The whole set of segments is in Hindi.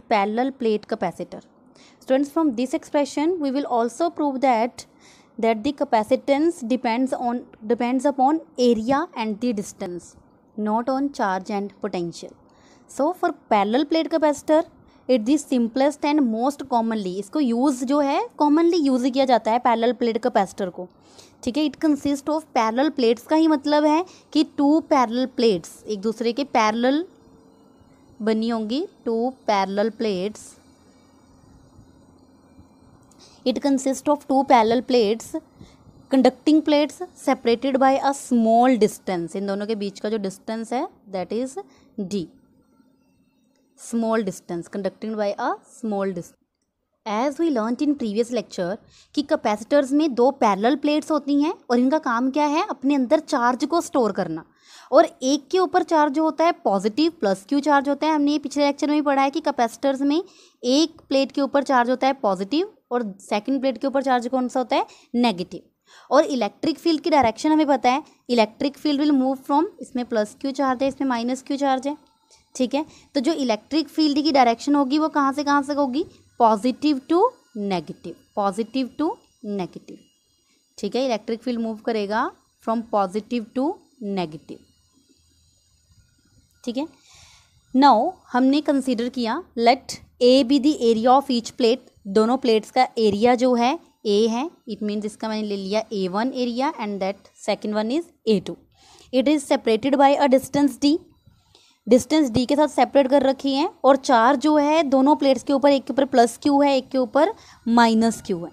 parallel plate capacitor. Students, from this expression we will also prove that the capacitance depends upon area and the distance, not on charge and potential. So for parallel plate capacitor, it the simplest and most commonly, इसको यूज़ जो है commonly यूज़ किया जाता है parallel plate capacitor को, ठीक है. It consist of parallel plates का ही मतलब है कि टू पैरेलल प्लेट्स एक दूसरे के पैरेलल बनी होंगी, two parallel plates. It consist of two parallel plates, conducting plates separated by a small distance. इन दोनों के बीच का जो डिस्टेंस है that is D, small distance, conducting by a small distance. As we learn in previous lecture कि कैपेसिटर्स में दो पैरेलल प्लेट्स होती हैं और इनका काम क्या है, अपने अंदर चार्ज को स्टोर करना. और एक के ऊपर चार्ज जो होता है पॉजिटिव प्लस क्यू चार्ज होता है. हमने ये पिछले लेक्चर में भी पढ़ा है कि कैपेसिटर्स में एक प्लेट के ऊपर चार्ज होता है पॉजिटिव और सेकंड प्लेट के ऊपर चार्ज कौन सा होता है, नेगेटिव. और इलेक्ट्रिक फील्ड की डायरेक्शन हमें पता है, electric field will move from, इसमें प्लस क्यू चार्ज है, इसमें माइनस क्यू चार्ज है, ठीक है. तो जो इलेक्ट्रिक फील्ड की डायरेक्शन होगी वो कहाँ से होगी, positive to negative, positive to negative, ठीक है. इलेक्ट्रिक फील्ड मूव करेगा फ्रॉम पॉजिटिव टू नेगेटिव, ठीक है. नाउ हमने कंसीडर किया, let A be the area of each plate. दोनों प्लेट्स का एरिया जो है ए है, इट मीन्स इसका मैंने ले लिया A1 area and that second one is A2. It is separated by a distance D, distance D के साथ सेपरेट कर रखी है. और चार्ज जो है दोनों प्लेट्स के ऊपर, एक के ऊपर प्लस क्यू है, एक के ऊपर माइनस क्यू है,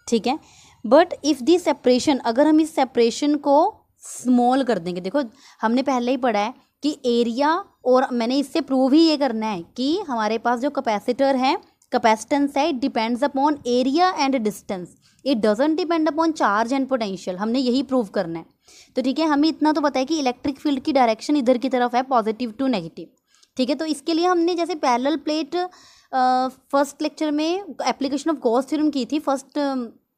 ठीक है. बट इफ़ दी सेपरेशन, अगर हम इस सेपरेशन को स्मॉल कर देंगे, देखो हमने पहले ही पढ़ा है कि एरिया, और मैंने इससे प्रूव ही ये करना है कि हमारे पास जो कैपेसिटर है, कैपेसिटेंस है, it depends upon area and distance, it doesn't depend upon charge and potential. हमने यही प्रूव करना है. तो ठीक है, हमें इतना तो पता है कि इलेक्ट्रिक फील्ड की डायरेक्शन इधर की तरफ है, पॉजिटिव टू नेगेटिव, ठीक है. तो इसके लिए हमने जैसे पैरेलल प्लेट फर्स्ट लेक्चर में एप्लीकेशन ऑफ गॉस थ्योरम की थी, फर्स्ट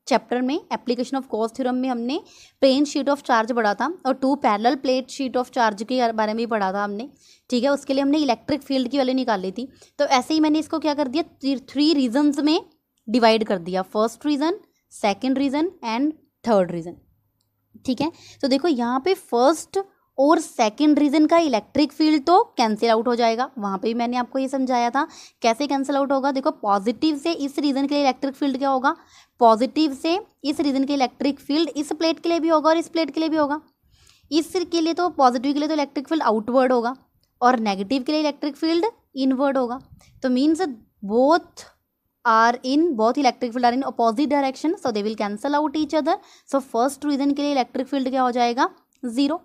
चैप्टर में एप्लीकेशन ऑफ गॉस थ्योरम में हमने प्लेन शीट ऑफ चार्ज पढ़ा था और two parallel plate sheet of charge के बारे में भी पढ़ा था हमने, ठीक है. उसके लिए हमने इलेक्ट्रिक फील्ड की वैल्यू निकाली थी. तो ऐसे ही मैंने इसको क्या कर दिया, थ्री रीजन्स में डिवाइड कर दिया, first region, second region and third region, ठीक है. तो देखो यहाँ पे फर्स्ट और सेकंड रीजन का इलेक्ट्रिक फील्ड तो कैंसिल आउट हो जाएगा. वहाँ पे भी मैंने आपको ये समझाया था कैसे कैंसिल आउट होगा. देखो पॉजिटिव से इस रीजन के लिए इलेक्ट्रिक फील्ड क्या होगा, पॉजिटिव से इस रीजन के इलेक्ट्रिक फील्ड इस प्लेट के लिए भी होगा और इस प्लेट के लिए भी होगा. इस के लिए तो पॉजिटिव के लिए तो इलेक्ट्रिक फील्ड आउटवर्ड होगा और नेगेटिव के लिए इलेक्ट्रिक फील्ड इनवर्ड होगा. तो means both electric field are in opposite direction, so they will cancel out each other. So first region के लिए इलेक्ट्रिक फील्ड क्या हो जाएगा, जीरो,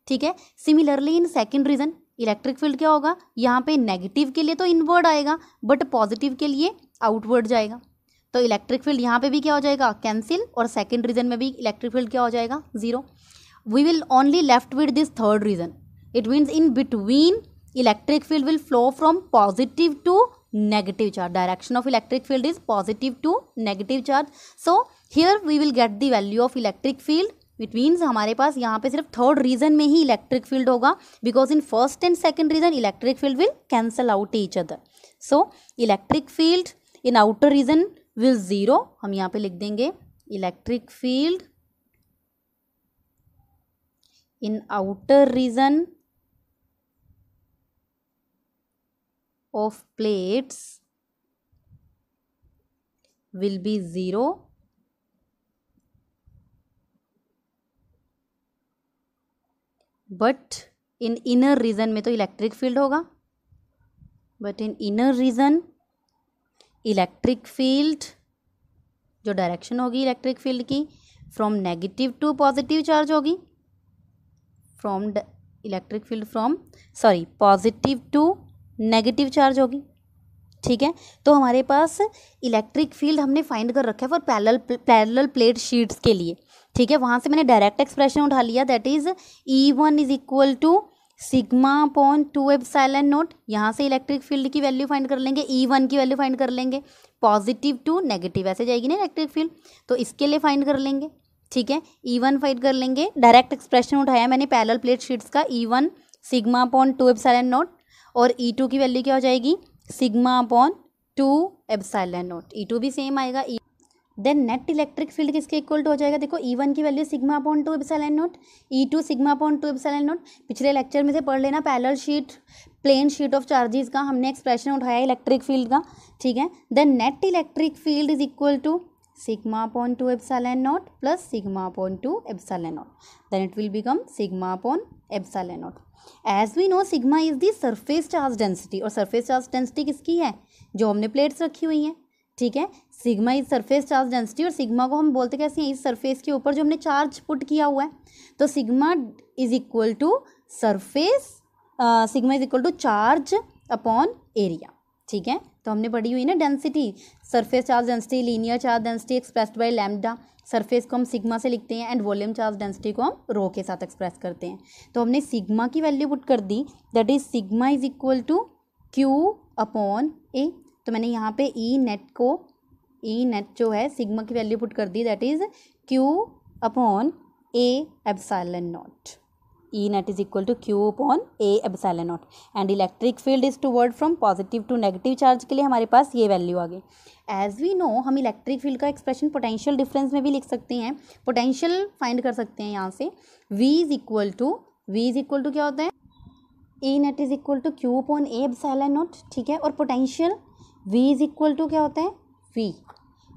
ठीक है. Similarly in second region electric field क्या होगा, यहाँ पे नेगेटिव के लिए तो इनवर्ड आएगा बट पॉजिटिव के लिए आउटवर्ड जाएगा. तो इलेक्ट्रिक फील्ड यहाँ पे भी क्या हो जाएगा, कैंसिल, और सेकंड रीजन में भी इलेक्ट्रिक फील्ड क्या हो जाएगा, zero. We will only left with this third region. It means in between electric field will flow from positive to negative charge. Direction of electric field is positive to negative charge. So here we will get the value of electric field. It means हमारे पास यहाँ पे सिर्फ थर्ड रीजन में ही इलेक्ट्रिक फील्ड होगा, because in first and second region electric field will cancel out each other. So electric field in outer region will zero. हम यहाँ पे लिख देंगे electric field in outer region of plates will be zero, but in inner region में तो इलेक्ट्रिक फील्ड होगा, but in inner region electric field जो डायरेक्शन होगी इलेक्ट्रिक फील्ड की from negative to positive charge होगी, from electric field from positive to negative charge होगी, ठीक है. तो हमारे पास इलेक्ट्रिक फील्ड हमने फाइंड कर रखा है फॉर पैरेलल प्लेट शीट्स के लिए, ठीक है. वहाँ से मैंने डायरेक्ट एक्सप्रेशन उठा लिया, that is E1 is equal to sigma upon 2 epsilon naught. यहाँ से इलेक्ट्रिक फील्ड की वैल्यू फाइंड कर लेंगे, E1 की वैल्यू फाइंड कर लेंगे, पॉजिटिव टू नेगेटिव ऐसे जाएगी ना इलेक्ट्रिक फील्ड, तो इसके लिए फाइंड कर लेंगे, ठीक है. E1 फाइंड कर लेंगे, डायरेक्ट एक्सप्रेशन उठाया मैंने पैरेलल प्लेट शीट्स का, E1 sigma upon 2 epsilon not, और E2 की वैल्यू क्या हो जाएगी, sigma upon 2 epsilon naught, E2 भी सेम आएगा। देन नेट इलेक्ट्रिक फील्ड किसके इक्वल टू हो जाएगा, देखो E1 की value sigma upon 2 epsilon naught, E2 sigma upon 2 epsilon naught. पिछले लेक्चर में से पढ़ लेना, parallel sheet plane sheet of charges का हमने एक्सप्रेशन उठाया इलेक्ट्रिक फील्ड का, ठीक है। Then net electric field is equal to sigma upon 2 epsilon naught plus sigma upon 2 epsilon naught, then it will become sigma upon epsilon naught. As we know sigma is the surface charge density, और सरफेस चार्ज डेंसिटी किसकी है, जो हमने प्लेट्स रखी हुई हैं, ठीक है। Sigma is surface charge density, और सिग्मा को हम बोलते कैसे हैं, इस सरफेस के ऊपर जो हमने चार्ज पुट किया हुआ है, तो sigma is equal to surface, sigma is equal to charge upon area, ठीक है। तो हमने पढ़ी हुई ना density, surface charge density, linear charge density expressed by lambda, surface को हम सिग्मा से लिखते हैं एंड वॉल्यूम चार्ज डेंसिटी को हम रो के साथ एक्सप्रेस करते हैं। तो हमने सिग्मा की वैल्यू पुट कर दी, that is sigma is equal to Q upon A. तो मैंने यहाँ पे ई नेट जो है सिग्मा की वैल्यू पुट कर दी, that is Q upon A epsilon naught, E net is equal to Q upon A epsilon naught. And electric field is toward from positive to negative charge के लिए हमारे पास ये वैल्यू आ गई। एज वी नो हम इलेक्ट्रिक फील्ड का एक्सप्रेशन पोटेंशियल डिफरेंस में भी लिख सकते हैं, पोटेंशियल फाइंड कर सकते हैं यहाँ से। V इज इक्वल टू क्या होता है, E net is equal to Q upon A epsilon naught, ठीक है। और potential V is equal to क्या होता है, V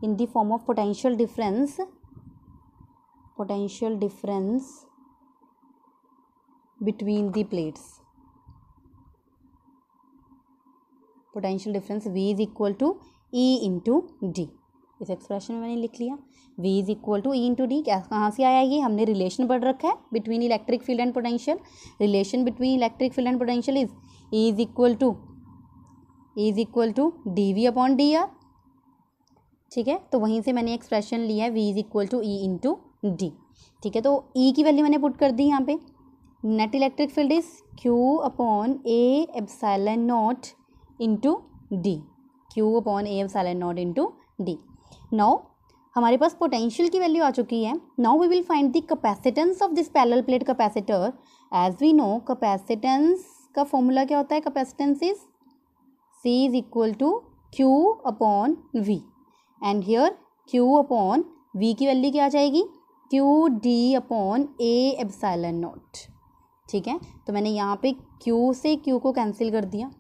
in the form of potential difference between the plates, potential difference V is equal to E into D. इस एक्सप्रेशन में मैंने लिख लिया V is equal to E into D. क्या कहाँ से आया ये, हमने रिलेशन पढ़ रखा है between electric field and potential. Relation between electric field and potential is E is equal to D V upon D R, ठीक है। तो वहीं से मैंने एक्सप्रेशन लिया है V is equal to E into D, ठीक है। तो E की वैल्यू मैंने पुट कर दी यहाँ पे, net electric field is Q upon A epsilon naught into D, Q upon A epsilon naught into D. Now हमारे पास पोटेंशियल की वैल्यू आ चुकी है। Now we will find the capacitance of this parallel plate capacitor. As we know capacitance का फॉर्मूला क्या होता है, capacitance is C is equal to Q upon V, and here Q upon V की वैल्यू क्या आ जाएगी, Q D upon A epsilon naught, ठीक है। तो मैंने यहाँ पे Q से Q को कैंसिल कर दिया,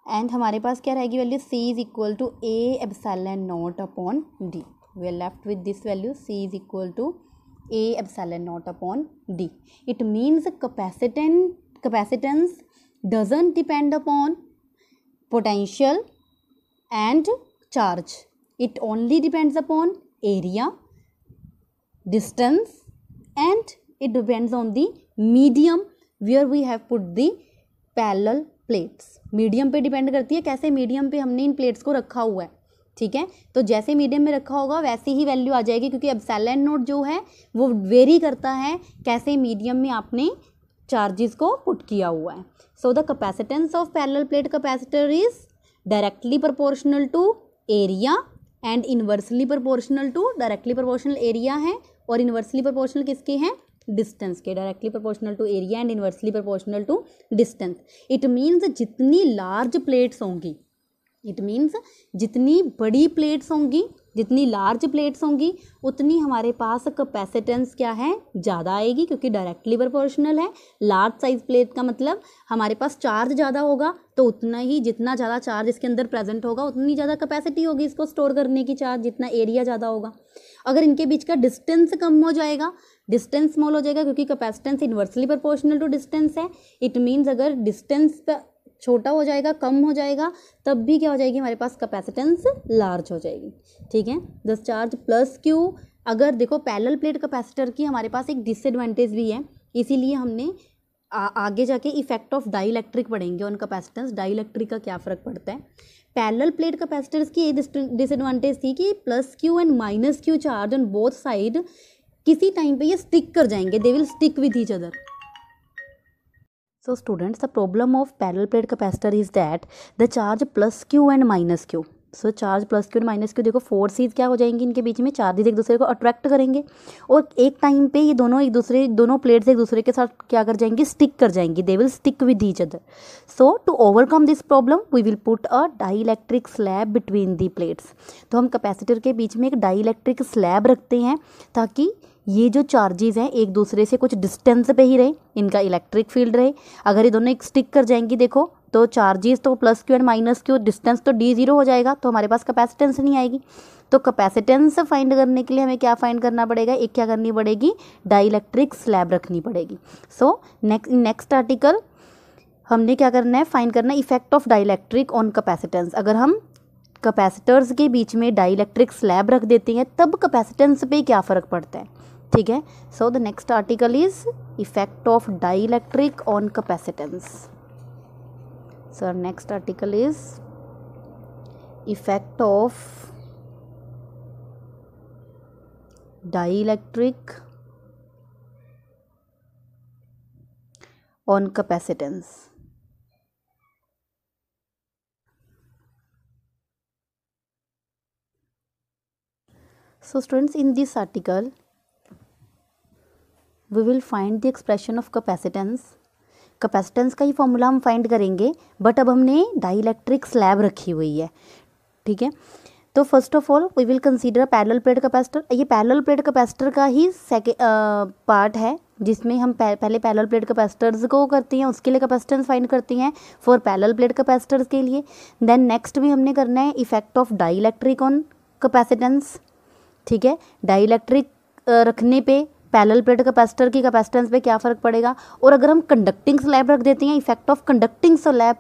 एंड हमारे पास क्या रहेगी value, C is equal to A epsilon naught upon D. We are left with this value, C is equal to A epsilon naught upon D. It means capacitance doesn't depend upon potential and charge, it only depends upon area, distance, and it depends on the medium where we have put the parallel plates। Medium पे डिपेंड करती है, कैसे मीडियम पे हमने इन प्लेट्स को रखा हुआ है, ठीक है। तो जैसे मीडियम में रखा होगा वैसे ही वैल्यू आ जाएगी, क्योंकि एप्सिलॉन नॉट जो है वो वेरी करता है कैसे मीडियम में आपने चार्जेस को पुट किया हुआ है। So the capacitance of parallel plate capacitor is directly proportional to area and inversely proportional to, directly proportional area है और inversely proportional किसके हैं, distance के। directly proportional to area and inversely proportional to distance। it means जितनी large plates होंगी, इट मीन्स जितनी बड़ी प्लेट्स होंगी, जितनी लार्ज प्लेट्स होंगी, उतनी हमारे पास कैपेसिटेंस क्या है, ज़्यादा आएगी, क्योंकि डायरेक्टली प्रोपोर्शनल है। लार्ज साइज प्लेट का मतलब हमारे पास चार्ज ज़्यादा होगा, तो उतना ही, जितना ज़्यादा चार्ज इसके अंदर प्रेजेंट होगा उतनी ज़्यादा कैपेसिटी होगी इसको स्टोर करने की, चार्ज जितना एरिया ज़्यादा होगा। अगर इनके बीच का डिस्टेंस कम हो जाएगा, डिस्टेंस स्मॉल हो जाएगा, क्योंकि capacitance inversely proportional to distance है। इट मीन्स अगर डिस्टेंस छोटा हो जाएगा, कम हो जाएगा, तब भी क्या हो जाएगी, हमारे पास कैपेसिटेंस लार्ज हो जाएगी, ठीक है। The charge plus Q. अगर देखो पैरेलल प्लेट कैपेसिटर की हमारे पास एक डिसएडवांटेज भी है, इसीलिए हमने आगे जाके इफेक्ट ऑफ डाइलेक्ट्रिक पढ़ेंगे ऑन कैपेसिटेंस, डाइलेक्ट्रिक का क्या फ़र्क पड़ता है। पैरेलल प्लेट कैपेसिटर्स की डिसएडवांटेज थी कि plus Q and minus Q charge on both side किसी टाइम पे ये स्टिक कर जाएंगे, दे will stick with each other. So students, the problem of parallel plate capacitor is that the charge plus Q and minus Q, so charge plus Q minus Q, देखो फोर्सेस क्या हो जाएंगी इनके बीच में, चार्जेस एक दूसरे को अट्रैक्ट करेंगे और एक टाइम पे ये दोनों प्लेट्स एक दूसरे के साथ क्या कर जाएंगी, स्टिक कर जाएंगी, they will stick with each other. So to overcome this problem we will put a dielectric slab between the plates. तो हम कैपेसिटर के बीच में एक डाइइलेक्ट्रिक स्लैब रखते हैं ताकि ये जो चार्जेस हैं एक दूसरे से कुछ डिस्टेंस पे ही रहे, इनका इलेक्ट्रिक फील्ड रहे। अगर ये दोनों एक स्टिक कर जाएंगी देखो, तो चार्जेस तो plus Q and minus Q, distance तो डी जीरो हो जाएगा, तो हमारे पास कैपेसिटेंस नहीं आएगी। तो कैपेसिटेंस फाइंड करने के लिए हमें क्या फाइंड करना पड़ेगा, एक क्या करनी पड़ेगी, डाइइलेक्ट्रिक स्लैब रखनी पड़ेगी। सो नेक्स्ट आर्टिकल हमने क्या करना है, फाइंड करना है effect of dielectric on capacitance. अगर हम कैपेसिटर्स के बीच में डाइइलेक्ट्रिक स्लैब रख देते हैं तब कैपेसिटेंस पे क्या फ़र्क पड़ता है, ठीक है। So the next article is effect of dielectric on capacitance. So next article is effect of dielectric on capacitance. So students, in this article we will find the expression of capacitance। Capacitance का ही फॉर्मूला हम फाइंड करेंगे, बट अब हमने डाइइलेक्ट्रिक स्लैब रखी हुई है, ठीक है। तो first of all we will consider parallel plate capacitor. ये पैरेलल प्लेट कैपेसिटर का ही पार्ट है जिसमें हम पहले पैरेलल प्लेट कैपेसिटर्स को करते हैं, उसके लिए कैपेसिटेंस फाइंड करते हैं फॉर पैरेलल प्लेट कैपेसिटर्स के लिए। देन नेक्स्ट भी हमने करना है effect of dielectric on capacitance, ठीक है। डाइइलेक्ट्रिक रखने पे पैरेलल प्लेट कैपेसिटर की कैपेसिटेंस पे क्या फ़र्क पड़ेगा, और अगर हम कंडक्टिंग स्लैब रख देते हैं, effect of conducting slab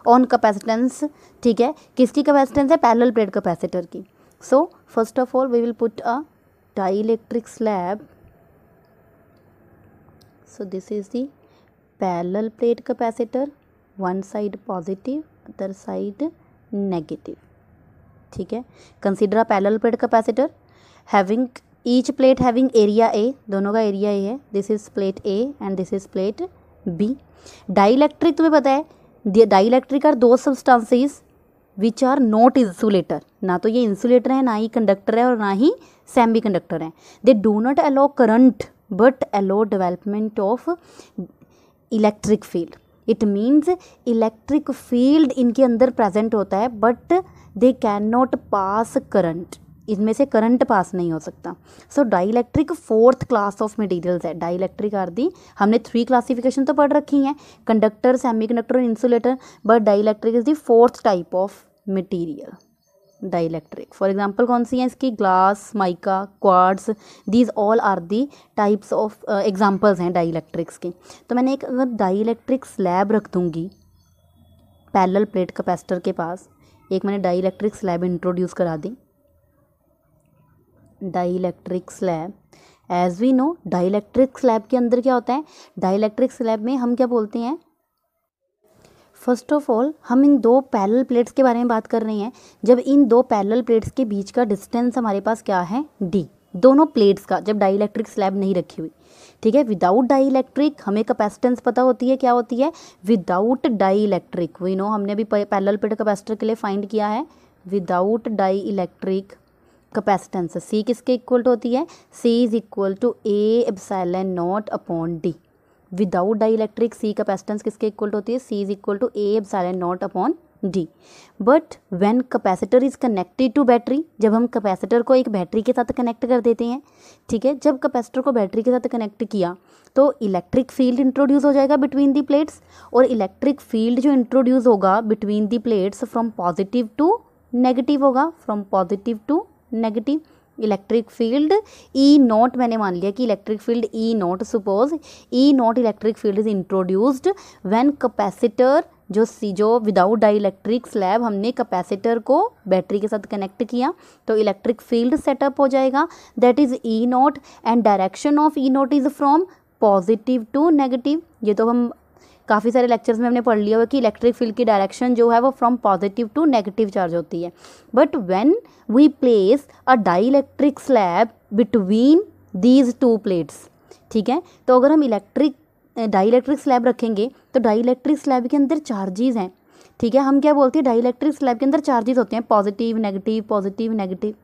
on capacitance, ठीक है। किसकी कैपेसिटेंस है, पैरेलल प्लेट कैपेसिटर की। So first of all we will put a dielectric slab. So this is the parallel plate capacitor, one side positive other side negative, ठीक है। Consider a parallel plate capacitor having each plate having area A, दोनों का एरिया ए है, this is plate A and this is plate B. Dielectric तुम्हें पता है, dielectric are the substances which are not insulator, ना तो ये इंसुलेटर है, ना ही कंडक्टर है और ना ही सेमी कंडक्टर है। They do not allow current but allow development of electric field. It means electric field इनके अंदर प्रेजेंट होता है but they can not pass current, इनमें से करंट पास नहीं हो सकता। So dielectric fourth class of materials है। डाइइलेक्ट्रिक आर दी, हमने 3 क्लासिफिकेशन तो पढ़ रखी हैं, कंडक्टर, सेमीकंडक्टर और insulator, but dielectric is the 4th type of material dielectric. For example कौन सी है इसकी, glass, mica, quartz, these all are the types of examples हैं डाइइलेक्ट्रिक्स के। तो मैंने एक अगर डाइइलेक्ट्रिक स्लैब रख दूँगी पैरेलल प्लेट कैपेसिटर के पास, एक मैंने डाइइलेक्ट्रिक स्लैब इंट्रोड्यूस करा दी, dielectric slab. As we know dielectric slab के अंदर क्या होता है, डाइइलेक्ट्रिक स्लैब में हम क्या बोलते हैं, फर्स्ट ऑफ ऑल हम इन 2 पैरेलल प्लेट्स के बारे में बात कर रहे हैं। जब इन 2 पैरेलल प्लेट्स के बीच का डिस्टेंस हमारे पास क्या है, डी, दोनों प्लेट्स का, जब डाइइलेक्ट्रिक स्लैब नहीं रखी हुई, ठीक है। विदाउट डाइइलेक्ट्रिक हमें कैपेसिटेंस पता होती है, क्या होती है, विदाउट डाइइलेक्ट्रिक वी नो, हमने अभी पैरेलल प्लेट कैपेसिटर के लिए फाइंड किया है, विदाउट डाइइलेक्ट्रिक कैपेसिटेंस सी किसके इक्वल होती है, C is equal to A epsilon naught upon D. Without dielectric C capacitance किसके इक्वल होती है, C is equal to A epsilon naught upon D. But when capacitor is connected to battery, जब हम कैपेसिटर को एक बैटरी के साथ कनेक्ट कर देते हैं, ठीक है, जब कैपेसिटर को बैटरी के साथ कनेक्ट किया तो इलेक्ट्रिक फील्ड इंट्रोड्यूस हो जाएगा बिटवीन दी प्लेट्स, और इलेक्ट्रिक फील्ड जो इंट्रोड्यूस होगा between the plates from positive to negative होगा, from positive to negative. Electric field E naught, मैंने मान लिया कि electric field E naught, suppose E naught electric field is introduced when capacitor, जो विदाउट डाइइलेक्ट्रिक स्लैब हमने कैपेसिटर को बैटरी के साथ कनेक्ट किया तो इलेक्ट्रिक फील्ड सेटअप हो जाएगा, that is E naught, and direction of E naught is from positive to negative. ये तो हम काफ़ी सारे लेक्चर्स में हमने पढ़ लिया हुआ कि इलेक्ट्रिक फील्ड की डायरेक्शन जो है वो from positive to negative charge होती है। But when we place a dielectric slab between these 2 plates, ठीक है, तो अगर हम डाइइलेक्ट्रिक स्लैब रखेंगे तो डाइइलेक्ट्रिक स्लैब के अंदर चार्जेस हैं, ठीक है। हम क्या बोलते हैं, डाइइलेक्ट्रिक स्लैब के अंदर चार्जेस होते हैं, पॉजिटिव नेगेटिव,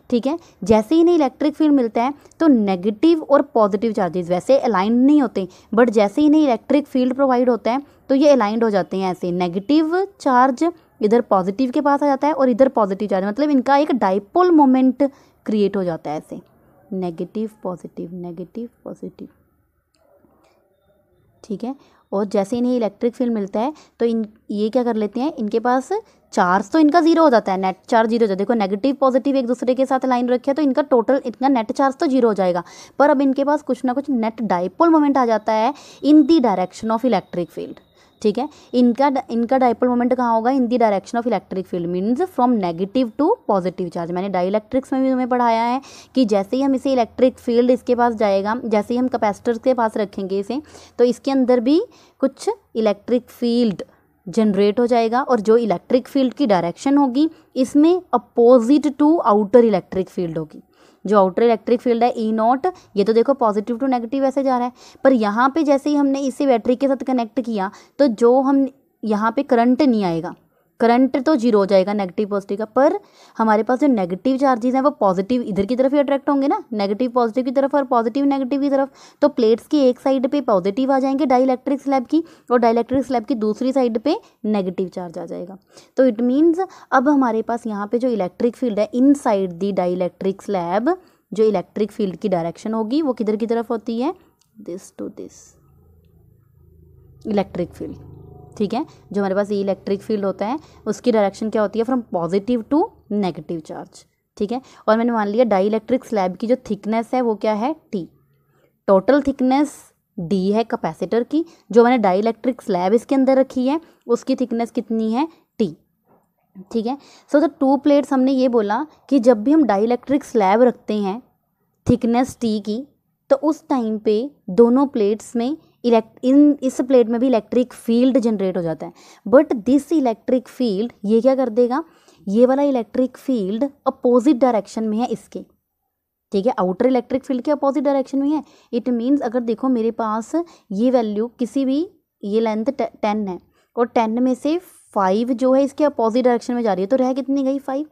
ठीक है। जैसे ही इन्हें इलेक्ट्रिक फील्ड मिलता है तो नेगेटिव और पॉजिटिव चार्जेस वैसे अलाइन नहीं होते, बट जैसे ही इन्हें इलेक्ट्रिक फील्ड प्रोवाइड होता है तो ये अलाइंड हो जाते हैं। ऐसे नेगेटिव चार्ज इधर पॉजिटिव के पास आ जाता है और इधर पॉजिटिव चार्ज, मतलब इनका एक डाइपोल मोमेंट क्रिएट हो जाता है ऐसे, नेगेटिव पॉजिटिव, ठीक है। और जैसे इन्हें इलेक्ट्रिक फील्ड मिलता है तो ये क्या कर लेते हैं, इनके पास चार्ज तो इनका जीरो हो जाता है, नेट चार्ज जीरो हो जाता है। देखो नेगेटिव पॉजिटिव एक दूसरे के साथ लाइन रखे तो इनका टोटल इनका नेट चार्ज तो जीरो हो जाएगा, पर अब इनके पास कुछ ना कुछ नेट डाइपोल मोमेंट आ जाता है in the direction of electric field, ठीक है। इनका डाइपोल मोमेंट कहाँ होगा, in the direction of electric field, means from negative to positive charge. मैंने डाइइलेक्ट्रिक्स में भी तुम्हें पढ़ाया है कि जैसे ही हम इसे इलेक्ट्रिक फील्ड इसके पास जाएगा, जैसे ही हम कैपेसिटर के पास रखेंगे इसे, तो इसके अंदर भी कुछ इलेक्ट्रिक फील्ड जनरेट हो जाएगा, और जो इलेक्ट्रिक फील्ड की डायरेक्शन होगी इसमें opposite to outer electric field होगी। जो आउटर इलेक्ट्रिक फील्ड है ई नॉट, ये तो देखो पॉजिटिव टू नेगेटिव ऐसे जा रहा है, पर यहाँ पे जैसे ही हमने इसे बैटरी के साथ कनेक्ट किया तो जो हम यहाँ पे करंट नहीं आएगा, करंट तो जीरो हो जाएगा नेगेटिव पॉजिटिव का, पर हमारे पास जो नेगेटिव चार्जेस हैं वो पॉजिटिव इधर की तरफ ही अट्रैक्ट होंगे ना, नेगेटिव पॉजिटिव की तरफ और पॉजिटिव नेगेटिव की तरफ। तो प्लेट्स की एक साइड पे पॉजिटिव आ जाएंगे डाइइलेक्ट्रिक स्लैब की, और डाइइलेक्ट्रिक स्लैब की दूसरी साइड पे नेगेटिव चार्ज आ जाएगा। तो इट मीन्स अब हमारे पास यहाँ पे जो इलेक्ट्रिक फील्ड है inside the dielectric slab, जो इलेक्ट्रिक फील्ड की डायरेक्शन होगी वो किधर की तरफ होती है, this to this electric field, ठीक है। जो हमारे पास ये इलेक्ट्रिक फील्ड होता है उसकी डायरेक्शन क्या होती है, from positive to negative charge, ठीक है। और मैंने मान लिया डाइइलेक्ट्रिक स्लैब की जो थिकनेस है वो क्या है, टी, टोटल थिकनेस डी है कैपेसिटर की, जो मैंने डाइइलेक्ट्रिक स्लैब इसके अंदर रखी है उसकी थिकनेस कितनी है, टी, ठीक है। सो द टू प्लेट्स, हमने ये बोला कि जब भी हम डाइइलेक्ट्रिक स्लैब रखते हैं थिकनेस टी की, तो उस टाइम पे दोनों प्लेट्स में इस प्लेट में भी इलेक्ट्रिक फील्ड जनरेट हो जाता है, बट दिस इलेक्ट्रिक फील्ड ये क्या कर देगा, ये वाला इलेक्ट्रिक फील्ड अपोजिट डायरेक्शन में है इसके, ठीक है। आउटर इलेक्ट्रिक फील्ड के अपोजिट डायरेक्शन में है। इट मीन्स अगर देखो मेरे पास ये वैल्यू किसी भी, ये लेंथ 10 है और 10 में से 5 जो है इसके अपोजिट डायरेक्शन में जा रही है, तो रह कितनी गई, 5,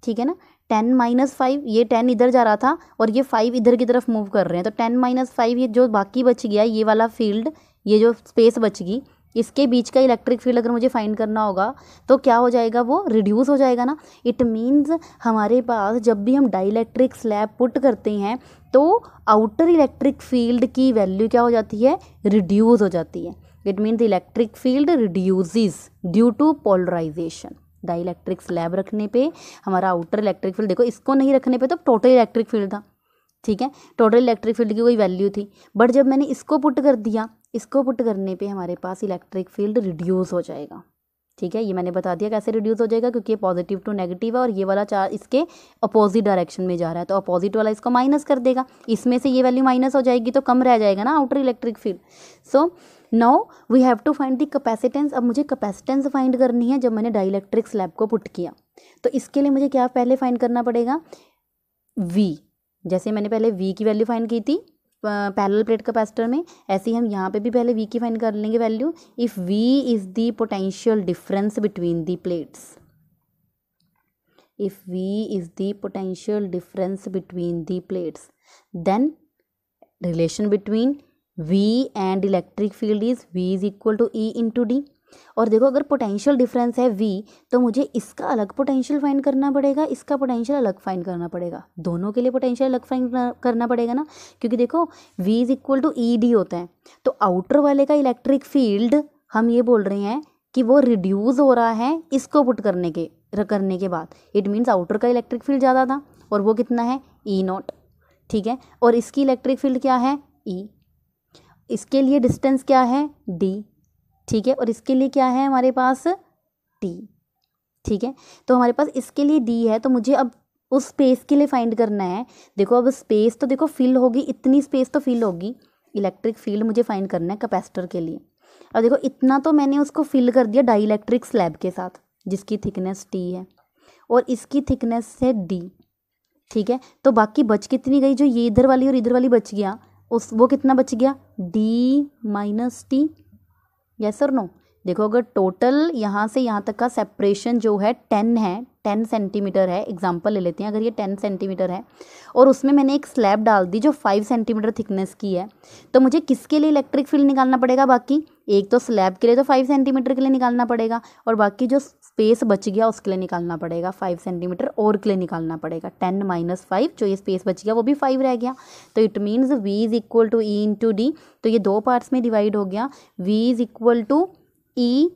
ठीक है ना। 10 माइनस 5, ये 10 इधर जा रहा था और ये 5 इधर की तरफ मूव कर रहे हैं, तो 10 माइनस 5, ये जो बाकी बच गया ये वाला फील्ड, ये जो स्पेस बच गई, इसके बीच का इलेक्ट्रिक फील्ड अगर मुझे फाइंड करना होगा तो क्या हो जाएगा, वो रिड्यूस हो जाएगा ना। इट मीन्स हमारे पास जब भी हम डाइइलेक्ट्रिक स्लैब पुट करते हैं तो आउटर इलेक्ट्रिक फील्ड की वैल्यू क्या हो जाती है, रिड्यूस हो जाती है। It means electric field reduces due to polarization. Dielectric slab रखने पे हमारा आउटर इलेक्ट्रिक फील्ड, देखो इसको नहीं रखने पे तो टोटल इलेक्ट्रिक फील्ड था, ठीक है, टोटल इलेक्ट्रिक फील्ड की कोई वैल्यू थी, बट जब मैंने इसको पुट कर दिया, इसको पुट करने पे हमारे पास इलेक्ट्रिक फील्ड रिड्यूस हो जाएगा, ठीक है। ये मैंने बता दिया कैसे रिड्यूस हो जाएगा, क्योंकि ये पॉजिटिव टू नेगेटिव है और ये वाला चार्ज इसके अपोजिट डायरेक्शन में जा रहा है, तो अपोजिट वाला इसको माइनस कर देगा, इसमें से ये वैल्यू माइनस हो जाएगी तो कम रह जाएगा ना outer electric field. So now we have to find the capacitance. अब मुझे कैपेसिटेंस फाइंड करनी है जब मैंने डाइइलेक्ट्रिक स्लैब को पुट किया, तो इसके लिए मुझे क्या पहले फाइंड करना पड़ेगा, V, जैसे मैंने पहले V की वैल्यू फाइंड की थी पैरेलल प्लेट कैपेसिटर में, ऐसे ही हम यहाँ पे भी पहले V की फाइंड कर लेंगे value. If V is the potential difference between the plates, if V is the potential difference between the plates, then relation between V and electric field is V is equal to E into D. और देखो अगर पोटेंशियल डिफरेंस है V, तो मुझे इसका अलग पोटेंशियल फाइंड करना पड़ेगा, इसका पोटेंशियल अलग फाइंड करना पड़ेगा, दोनों के लिए पोटेंशियल अलग फाइंड करना पड़ेगा ना, क्योंकि देखो V is equal to E D होता है, तो आउटर वाले का इलेक्ट्रिक फील्ड हम ये बोल रहे हैं कि वो रिड्यूस हो रहा है इसको पुट करने के बाद। इट मीन्स आउटर का इलेक्ट्रिक फील्ड ज़्यादा था और वो कितना है, E नॉट, ठीक है, और इसकी इलेक्ट्रिक फील्ड क्या है, E, इसके लिए डिस्टेंस क्या है, D, ठीक है, और इसके लिए क्या है हमारे पास, T, ठीक है। तो हमारे पास इसके लिए D है, तो मुझे अब उस स्पेस के लिए फाइंड करना है। देखो अब स्पेस तो देखो फिल होगी, इतनी स्पेस तो फिल होगी, इलेक्ट्रिक फील्ड मुझे फाइंड करना है कैपेसिटर के लिए। अब देखो इतना तो मैंने उसको फिल कर दिया डाइइलेक्ट्रिक स्लैब के साथ जिसकी थिकनेस T है और इसकी थिकनेस है D, ठीक है। तो बाकी बच कितनी गई, जो ये इधर वाली और इधर वाली बच गया, वो कितना बच गया, D माइनस T, यस और नो, देखो अगर टोटल यहाँ से यहाँ तक का सेपरेशन जो है 10 है, 10 सेंटीमीटर है, एग्जांपल ले लेते हैं, अगर ये 10 सेंटीमीटर है और उसमें मैंने एक स्लैब डाल दी जो 5 सेंटीमीटर थिकनेस की है, तो मुझे किसके लिए इलेक्ट्रिक फील्ड निकालना पड़ेगा? बाकी एक तो स्लैब के लिए तो 5 सेंटीमीटर के लिए निकालना पड़ेगा और बाकी जो स्पेस बच गया उसके लिए निकालना पड़ेगा 5 सेंटीमीटर और के लिए निकालना पड़ेगा। 10 माइनस 5 जो ये स्पेस बच गया वो भी 5 रह गया। तो it means V is equal to E into D. तो ये दो पार्ट्स में डिवाइड हो गया। V is equal to E,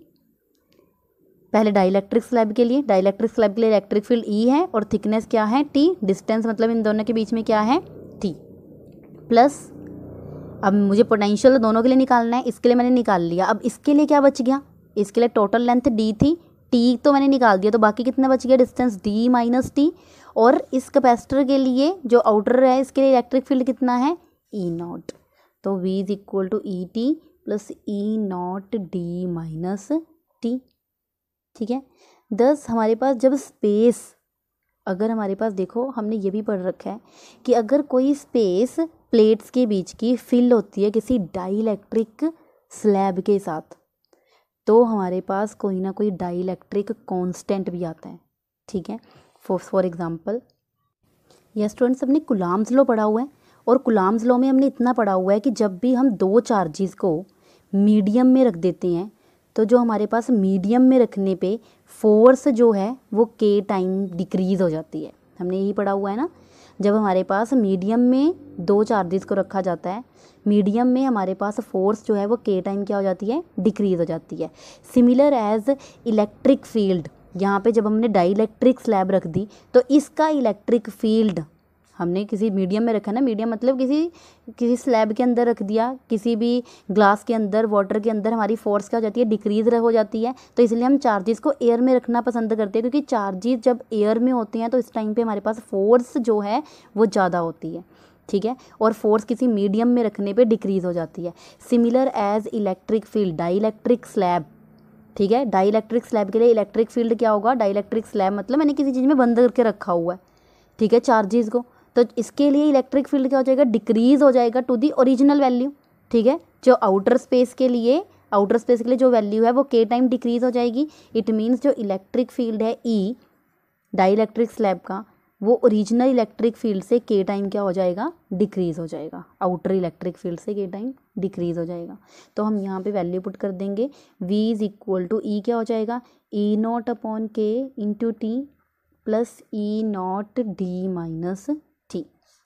पहले डाइलेक्ट्रिक स्लैब के लिए इलेक्ट्रिक फील्ड E है और थिकनेस क्या है? T। डिस्टेंस मतलब इन दोनों के बीच में क्या है? T। प्लस अब मुझे पोटेंशियल दोनों के लिए निकालना है, इसके लिए मैंने निकाल लिया। अब इसके लिए क्या बच गया? इसके लिए टोटल लेंथ D थी, T तो मैंने निकाल दिया, तो बाकी कितना बच गया? Distance D minus T। और इस कैपेसिटर के लिए जो आउटर है इसके लिए इलेक्ट्रिक फील्ड कितना है? E naught. तो V is equal to E T plus E naught D minus T. ठीक है। दस हमारे पास जब स्पेस, अगर हमारे पास देखो हमने ये भी पढ़ रखा है कि अगर कोई स्पेस प्लेट्स के बीच की फिल होती है किसी डाइलेक्ट्रिक स्लैब के साथ, तो हमारे पास कोई ना कोई डाइलेक्ट्रिक कांस्टेंट भी आता है। ठीक है। फॉर एग्जांपल यस स्टूडेंट्स, हमने कूलॉम्स लॉ पढ़ा हुआ है और कूलॉम्स लॉ में हमने इतना पढ़ा हुआ है कि जब भी हम दो चार्जेस को मीडियम में रख देते हैं तो जो हमारे पास मीडियम में रखने पे फोर्स जो है वो के टाइम डिक्रीज़ हो जाती है। हमने यही पढ़ा हुआ है ना, जब हमारे पास मीडियम में दो चार्जेस को रखा जाता है, मीडियम में हमारे पास फोर्स जो है वो के टाइम क्या हो जाती है? डिक्रीज़ हो जाती है। सिमिलर एज इलेक्ट्रिक फील्ड, यहाँ पे जब हमने डाइलेक्ट्रिक स्लैब रख दी तो इसका इलेक्ट्रिक फील्ड हमने किसी मीडियम में रखा ना, मीडियम मतलब किसी स्लैब के अंदर रख दिया, किसी भी ग्लास के अंदर, वाटर के अंदर, हमारी फोर्स क्या हो जाती है? डिक्रीज हो जाती है। तो इसलिए हम चार्जेस को एयर में रखना पसंद करते हैं, क्योंकि चार्जेस जब एयर में होते हैं तो इस टाइम पे हमारे पास फोर्स जो है वो ज़्यादा होती है। ठीक है। और फोर्स किसी मीडियम में रखने पे डिक्रीज हो जाती है। Similar as electric field, dielectric slab. ठीक है। डाइलेक्ट्रिक स्लैब के लिए इलेक्ट्रिक फील्ड क्या होगा? डाइलेक्ट्रिक स्लैब मतलब मैंने किसी चीज़ में बंद करके रखा हुआ है, ठीक है, चार्जेस को, तो इसके लिए इलेक्ट्रिक फील्ड क्या हो जाएगा? डिक्रीज हो जाएगा टू दी ओरिजिनल वैल्यू। ठीक है। जो आउटर स्पेस के लिए जो वैल्यू है वो के टाइम डिक्रीज हो जाएगी। इट मीन्स जो इलेक्ट्रिक फील्ड है ई डाइलेक्ट्रिक स्लैब का, वो ओरिजिनल इलेक्ट्रिक फील्ड से के टाइम क्या हो जाएगा? डिक्रीज हो जाएगा। आउटर इलेक्ट्रिक फील्ड से के टाइम डिक्रीज हो जाएगा। तो हम यहाँ पे वैल्यू पुट कर देंगे। v इज इक्वल टू ई क्या हो जाएगा? ई naught upon K into T plus E naught D minus T.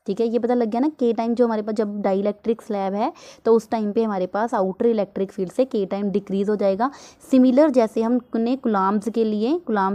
ठीक है। ये पता लग गया ना, के टाइम जो हमारे पास जब डाइलेक्ट्रिक स्लैब है तो उस टाइम पे हमारे पास आउटर इलेक्ट्रिक फील्ड से के टाइम डिक्रीज हो जाएगा। सिमिलर जैसे हमने कूलॉम्स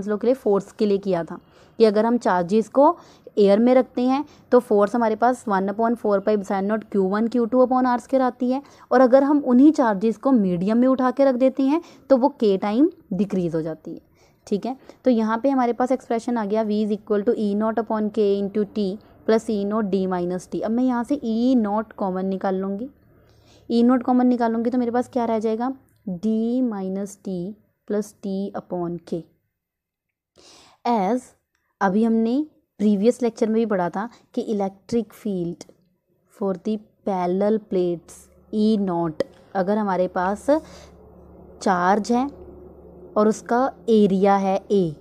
लॉ के लिए फोर्स के लिए किया था कि अगर हम चार्जेस को एयर में रखते हैं तो फोर्स हमारे पास 1/4πε0 Q1 Q2 upon are square आती है, और अगर हम उन्हीं चार्जेस को मीडियम में उठा के रख देते हैं तो वो के टाइम डिक्रीज हो जाती है। ठीक है। तो यहाँ पे हमारे पास एक्सप्रेशन आ गया v is equal to E naught upon K into T plus E naught D minus T. अब मैं यहाँ से ई नॉट कॉमन निकाल लूँगी। ई नॉट कॉमन निकालूंगी तो मेरे पास क्या रह जाएगा? D minus T plus T upon के। एज अभी हमने प्रीवियस लेक्चर में भी पढ़ा था कि electric field for the parallel plates E not, अगर हमारे पास चार्ज है और उसका एरिया है ए,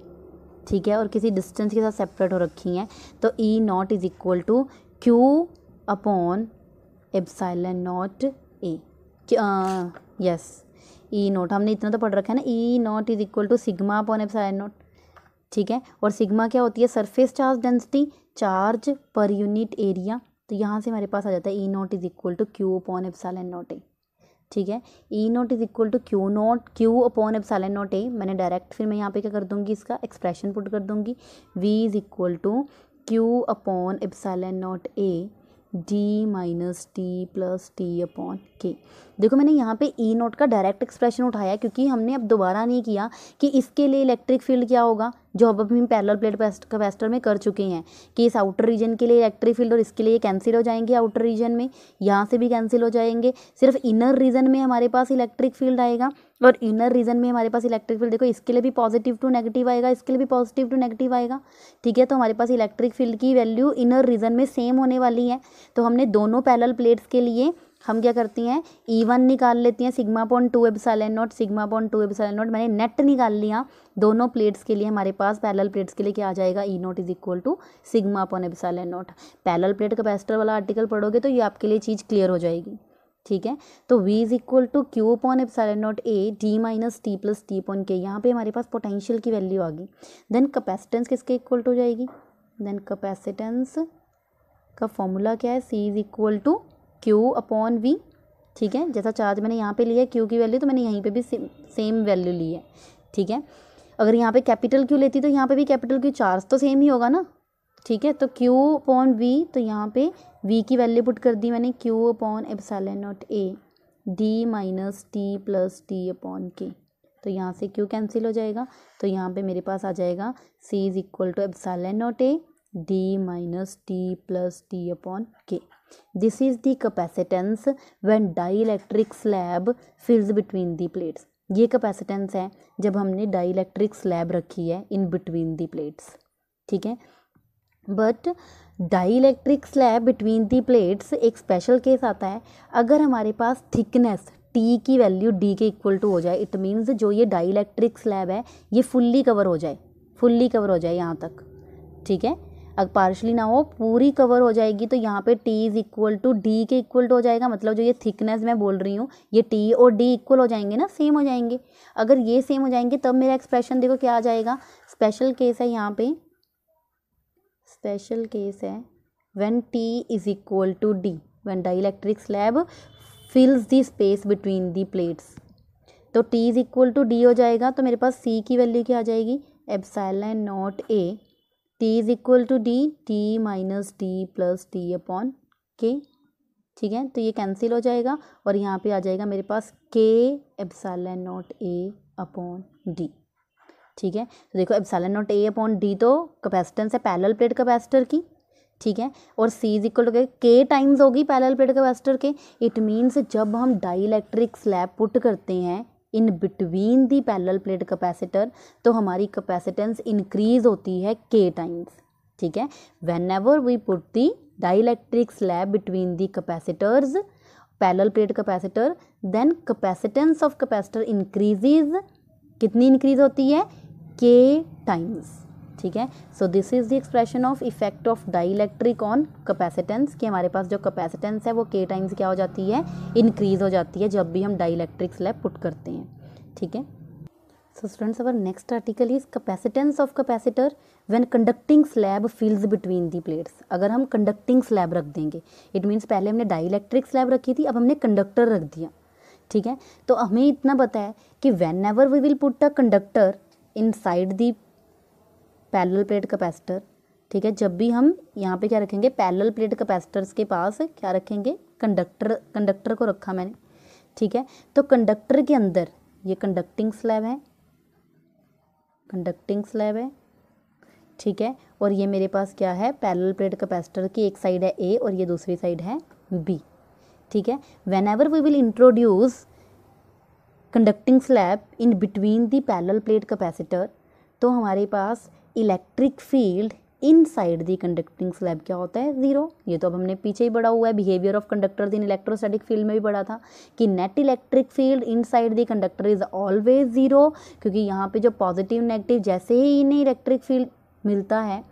ठीक है, और किसी डिस्टेंस के साथ सेपरेट हो रखी हैं, तो E naught is equal to Q upon epsilon naught A. Yes, E naught हमने इतना तो पढ़ रखा है ना, E naught is equal to sigma upon epsilon naught. ठीक है। और सिग्मा क्या होती है? Surface charge density, charge per unit area. तो यहाँ से हमारे पास आ जाता है E naught is equal to Q upon epsilon naught A. ठीक है। E naught is equal to Q upon epsilon naught A. मैंने डायरेक्ट फिर मैं यहाँ पे क्या कर दूँगी? इसका एक्सप्रेशन पुट कर दूँगी। V is equal to Q upon epsilon naught A D minus T plus T upon K. देखो मैंने यहाँ पे ई नोट का डायरेक्ट एक्सप्रेशन उठाया क्योंकि हमने अब दोबारा नहीं किया कि इसके लिए इलेक्ट्रिक फील्ड क्या होगा, जो अब हम पैरेलल प्लेट कैपेसिटर में कर चुके हैं कि इस आउटर रीजन के लिए इलेक्ट्रिक फील्ड और इसके लिए कैंसिल हो जाएंगे, आउटर रीजन में यहाँ से भी कैंसिल हो जाएंगे। सिर्फ इनर रीजन में हमारे पास इलेक्ट्रिक फील्ड आएगा, और इनर रीजन में हमारे पास इलेक्ट्रिक फील्ड देखो इसके लिए भी पॉजिटिव टू नेगेटिव आएगा, इसके लिए भी पॉजिटिव टू नेगेटिव आएगा। ठीक है। तो हमारे पास इलेक्ट्रिक फील्ड की वैल्यू इनर रीजन में सेम होने वाली है। तो हमने दोनों पैरेलल प्लेट्स के लिए हम क्या करती हैं, E1 निकाल लेती हैं sigma upon 2 epsilon naught, sigma upon 2 epsilon not, मैंने नेट निकाल लिया दोनों प्लेट्स के लिए। हमारे पास पैरेलल प्लेट्स के लिए क्या आ जाएगा, E0 is equal to sigma upon epsilon naught. Parallel plate capacitor वाला आर्टिकल पढ़ोगे तो ये आपके लिए चीज़ क्लियर हो जाएगी, ठीक है। तो V is equal to Q upon epsilon naught A D minus T plus T upon K. यहाँ पे हमारे पास पोटेंशियल की वैल्यू आ गई। देन कैपेसिटेंस किसके इक्वल टू हो जाएगी, देन कैपेसिटेंस का फॉर्मूला क्या है, C is equal to Q upon V, ठीक है। जैसा चार्ज मैंने यहाँ पे लिया है क्यू की वैल्यू, तो मैंने यहीं पे भी सेम वैल्यू ली है, ठीक है। अगर यहाँ पे कैपिटल क्यू लेती तो यहाँ पे भी कैपिटल क्यू, चार्ज तो सेम ही होगा ना, ठीक है। तो क्यू अपॉन V, तो यहाँ पे V की वैल्यू पुट कर दी मैंने, Q upon epsilon naught A D minus T plus T upon के। तो यहाँ से क्यू कैंसिल हो जाएगा, तो यहाँ पे मेरे पास आ जाएगा C is equal to epsilon naught A D minus T plus T upon K. This is the capacitance when dielectric slab fills between the plates. ये कैपेसिटेंस है जब हमने डाइलेक्ट्रिक स्लैब रखी है इन बिटवीन दी प्लेट्स, ठीक है। But dielectric slab between the plates एक स्पेशल केस आता है, अगर हमारे पास थिकनेस टी की वैल्यू डी के इक्वल टू हो जाए, इट मीन्स जो ये डाइलेक्ट्रिक स्लैब है ये फुल्ली कवर हो जाए यहाँ तक, ठीक है। अगर पार्शली ना हो, पूरी कवर हो जाएगी, तो यहाँ पे T is equal to D के इक्वल टू हो जाएगा। मतलब जो ये थिकनेस मैं बोल रही हूँ, ये T और D इक्वल हो जाएंगे ना, सेम हो जाएंगे। अगर ये सेम हो जाएंगे तब मेरा एक्सप्रेशन देखो क्या आ जाएगा। स्पेशल केस है यहाँ पे, स्पेशल केस है when T is equal to D, when dielectric slab fills the space between the plates. तो T is equal to D हो जाएगा, तो मेरे पास C की वैल्यू क्या आ जाएगी, epsilon naught A T is equal to D T minus T plus T upon K, ठीक है। तो ये कैंसिल हो जाएगा और यहाँ पे आ जाएगा मेरे पास K epsilon naught A upon D, ठीक है। तो देखो epsilon naught A upon D तो कैपेसिटेंस है पैरेलल प्लेट कैपेसिटर की, ठीक है। और C is equal to K times होगी पैरेलल प्लेट कैपेसिटर के। इट मीन्स जब हम डाइलेक्ट्रिक स्लैब पुट करते हैं in between the parallel plate capacitor, तो हमारी कैपेसिटेंस इंक्रीज होती है K टाइम्स, ठीक है। Whenever we put the dielectric slab between the capacitors, parallel plate capacitor, then capacitance of capacitor increases, कितनी इंक्रीज होती है, K टाइम्स, ठीक है। So this is the expression of effect of dielectric on capacitance, कि हमारे पास जो कैपेसिटेंस है वो K टाइम्स क्या हो जाती है, इंक्रीज हो जाती है जब भी हम डाइलेक्ट्रिक स्लैब पुट करते हैं, ठीक है। So students our next article is capacitance of capacitor when conducting slab fills between the plates. अगर हम कंडक्टिंग स्लैब रख देंगे, इट मीन्स पहले हमने डाइलेक्ट्रिक स्लैब रखी थी, अब हमने कंडक्टर रख दिया, ठीक है। तो हमें इतना पता है कि whenever we will put a conductor inside the parallel plate capacitor, ठीक है। जब भी हम यहाँ पे क्या रखेंगे, पैरेलल प्लेट कैपेसिटर्स के पास क्या रखेंगे, कंडक्टर को रखा मैंने, ठीक है। तो कंडक्टर के अंदर ये कंडक्टिंग स्लैब है, ठीक है। और ये मेरे पास क्या है, पैरेलल प्लेट कैपेसिटर की एक साइड है A और ये दूसरी साइड है B, ठीक है। Whenever we will introduce conducting slab in between the parallel plate capacitor, तो हमारे पास electric field inside the conducting slab क्या होता है, जीरो। ये तो अब हमने पीछे ही पढ़ा हुआ है, behaviour of conductors in electrostatic field में भी पढ़ा था कि net electric field inside the conductor is always zero, क्योंकि यहाँ पे जो पॉजिटिव नेगेटिव जैसे ही इन्हें इलेक्ट्रिक फील्ड मिलता है,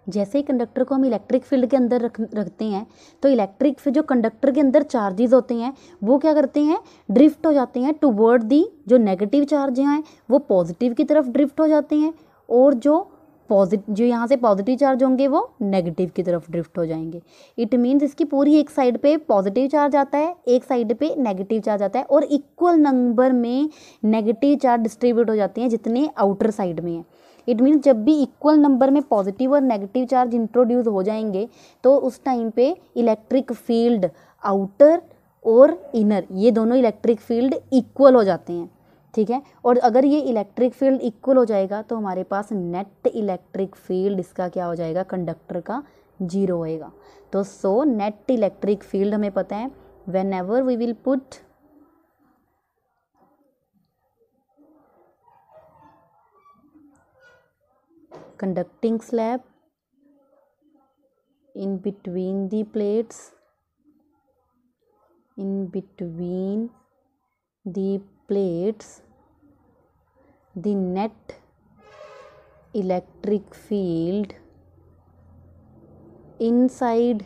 जैसे ही कंडक्टर को हम इलेक्ट्रिक फील्ड के अंदर रखते हैं, तो इलेक्ट्रिक जो कंडक्टर के अंदर चार्जेस होते हैं वो क्या करते हैं, ड्रिफ्ट हो जाते हैं टुवर्ड दी, जो नेगेटिव चार्ज हैं वो पॉजिटिव की तरफ ड्रिफ्ट हो जाते हैं, और जो यहाँ से पॉजिटिव चार्ज होंगे वो नेगेटिव की तरफ ड्रिफ्ट हो जाएंगे। इट मीन्स इसकी पूरी एक साइड पे पॉजिटिव चार्ज आता है, एक साइड पे नेगेटिव चार्ज आता है, और इक्वल नंबर में नेगेटिव चार्ज डिस्ट्रीब्यूट हो जाते हैं जितने आउटर साइड में है। इट मीन्स जब भी इक्वल नंबर में पॉजिटिव और नेगेटिव चार्ज इंट्रोड्यूस हो जाएंगे, तो उस टाइम पे इलेक्ट्रिक फील्ड आउटर और इनर, ये दोनों इलेक्ट्रिक फील्ड इक्वल हो जाते हैं, ठीक है। और अगर ये इलेक्ट्रिक फील्ड इक्वल हो जाएगा तो हमारे पास नेट इलेक्ट्रिक फील्ड इसका क्या हो जाएगा, कंडक्टर का जीरो होएगा। तो सो नेट इलेक्ट्रिक फील्ड हमें पता है, whenever we will put conducting slab in between the plates, in between the plates, the net electric field inside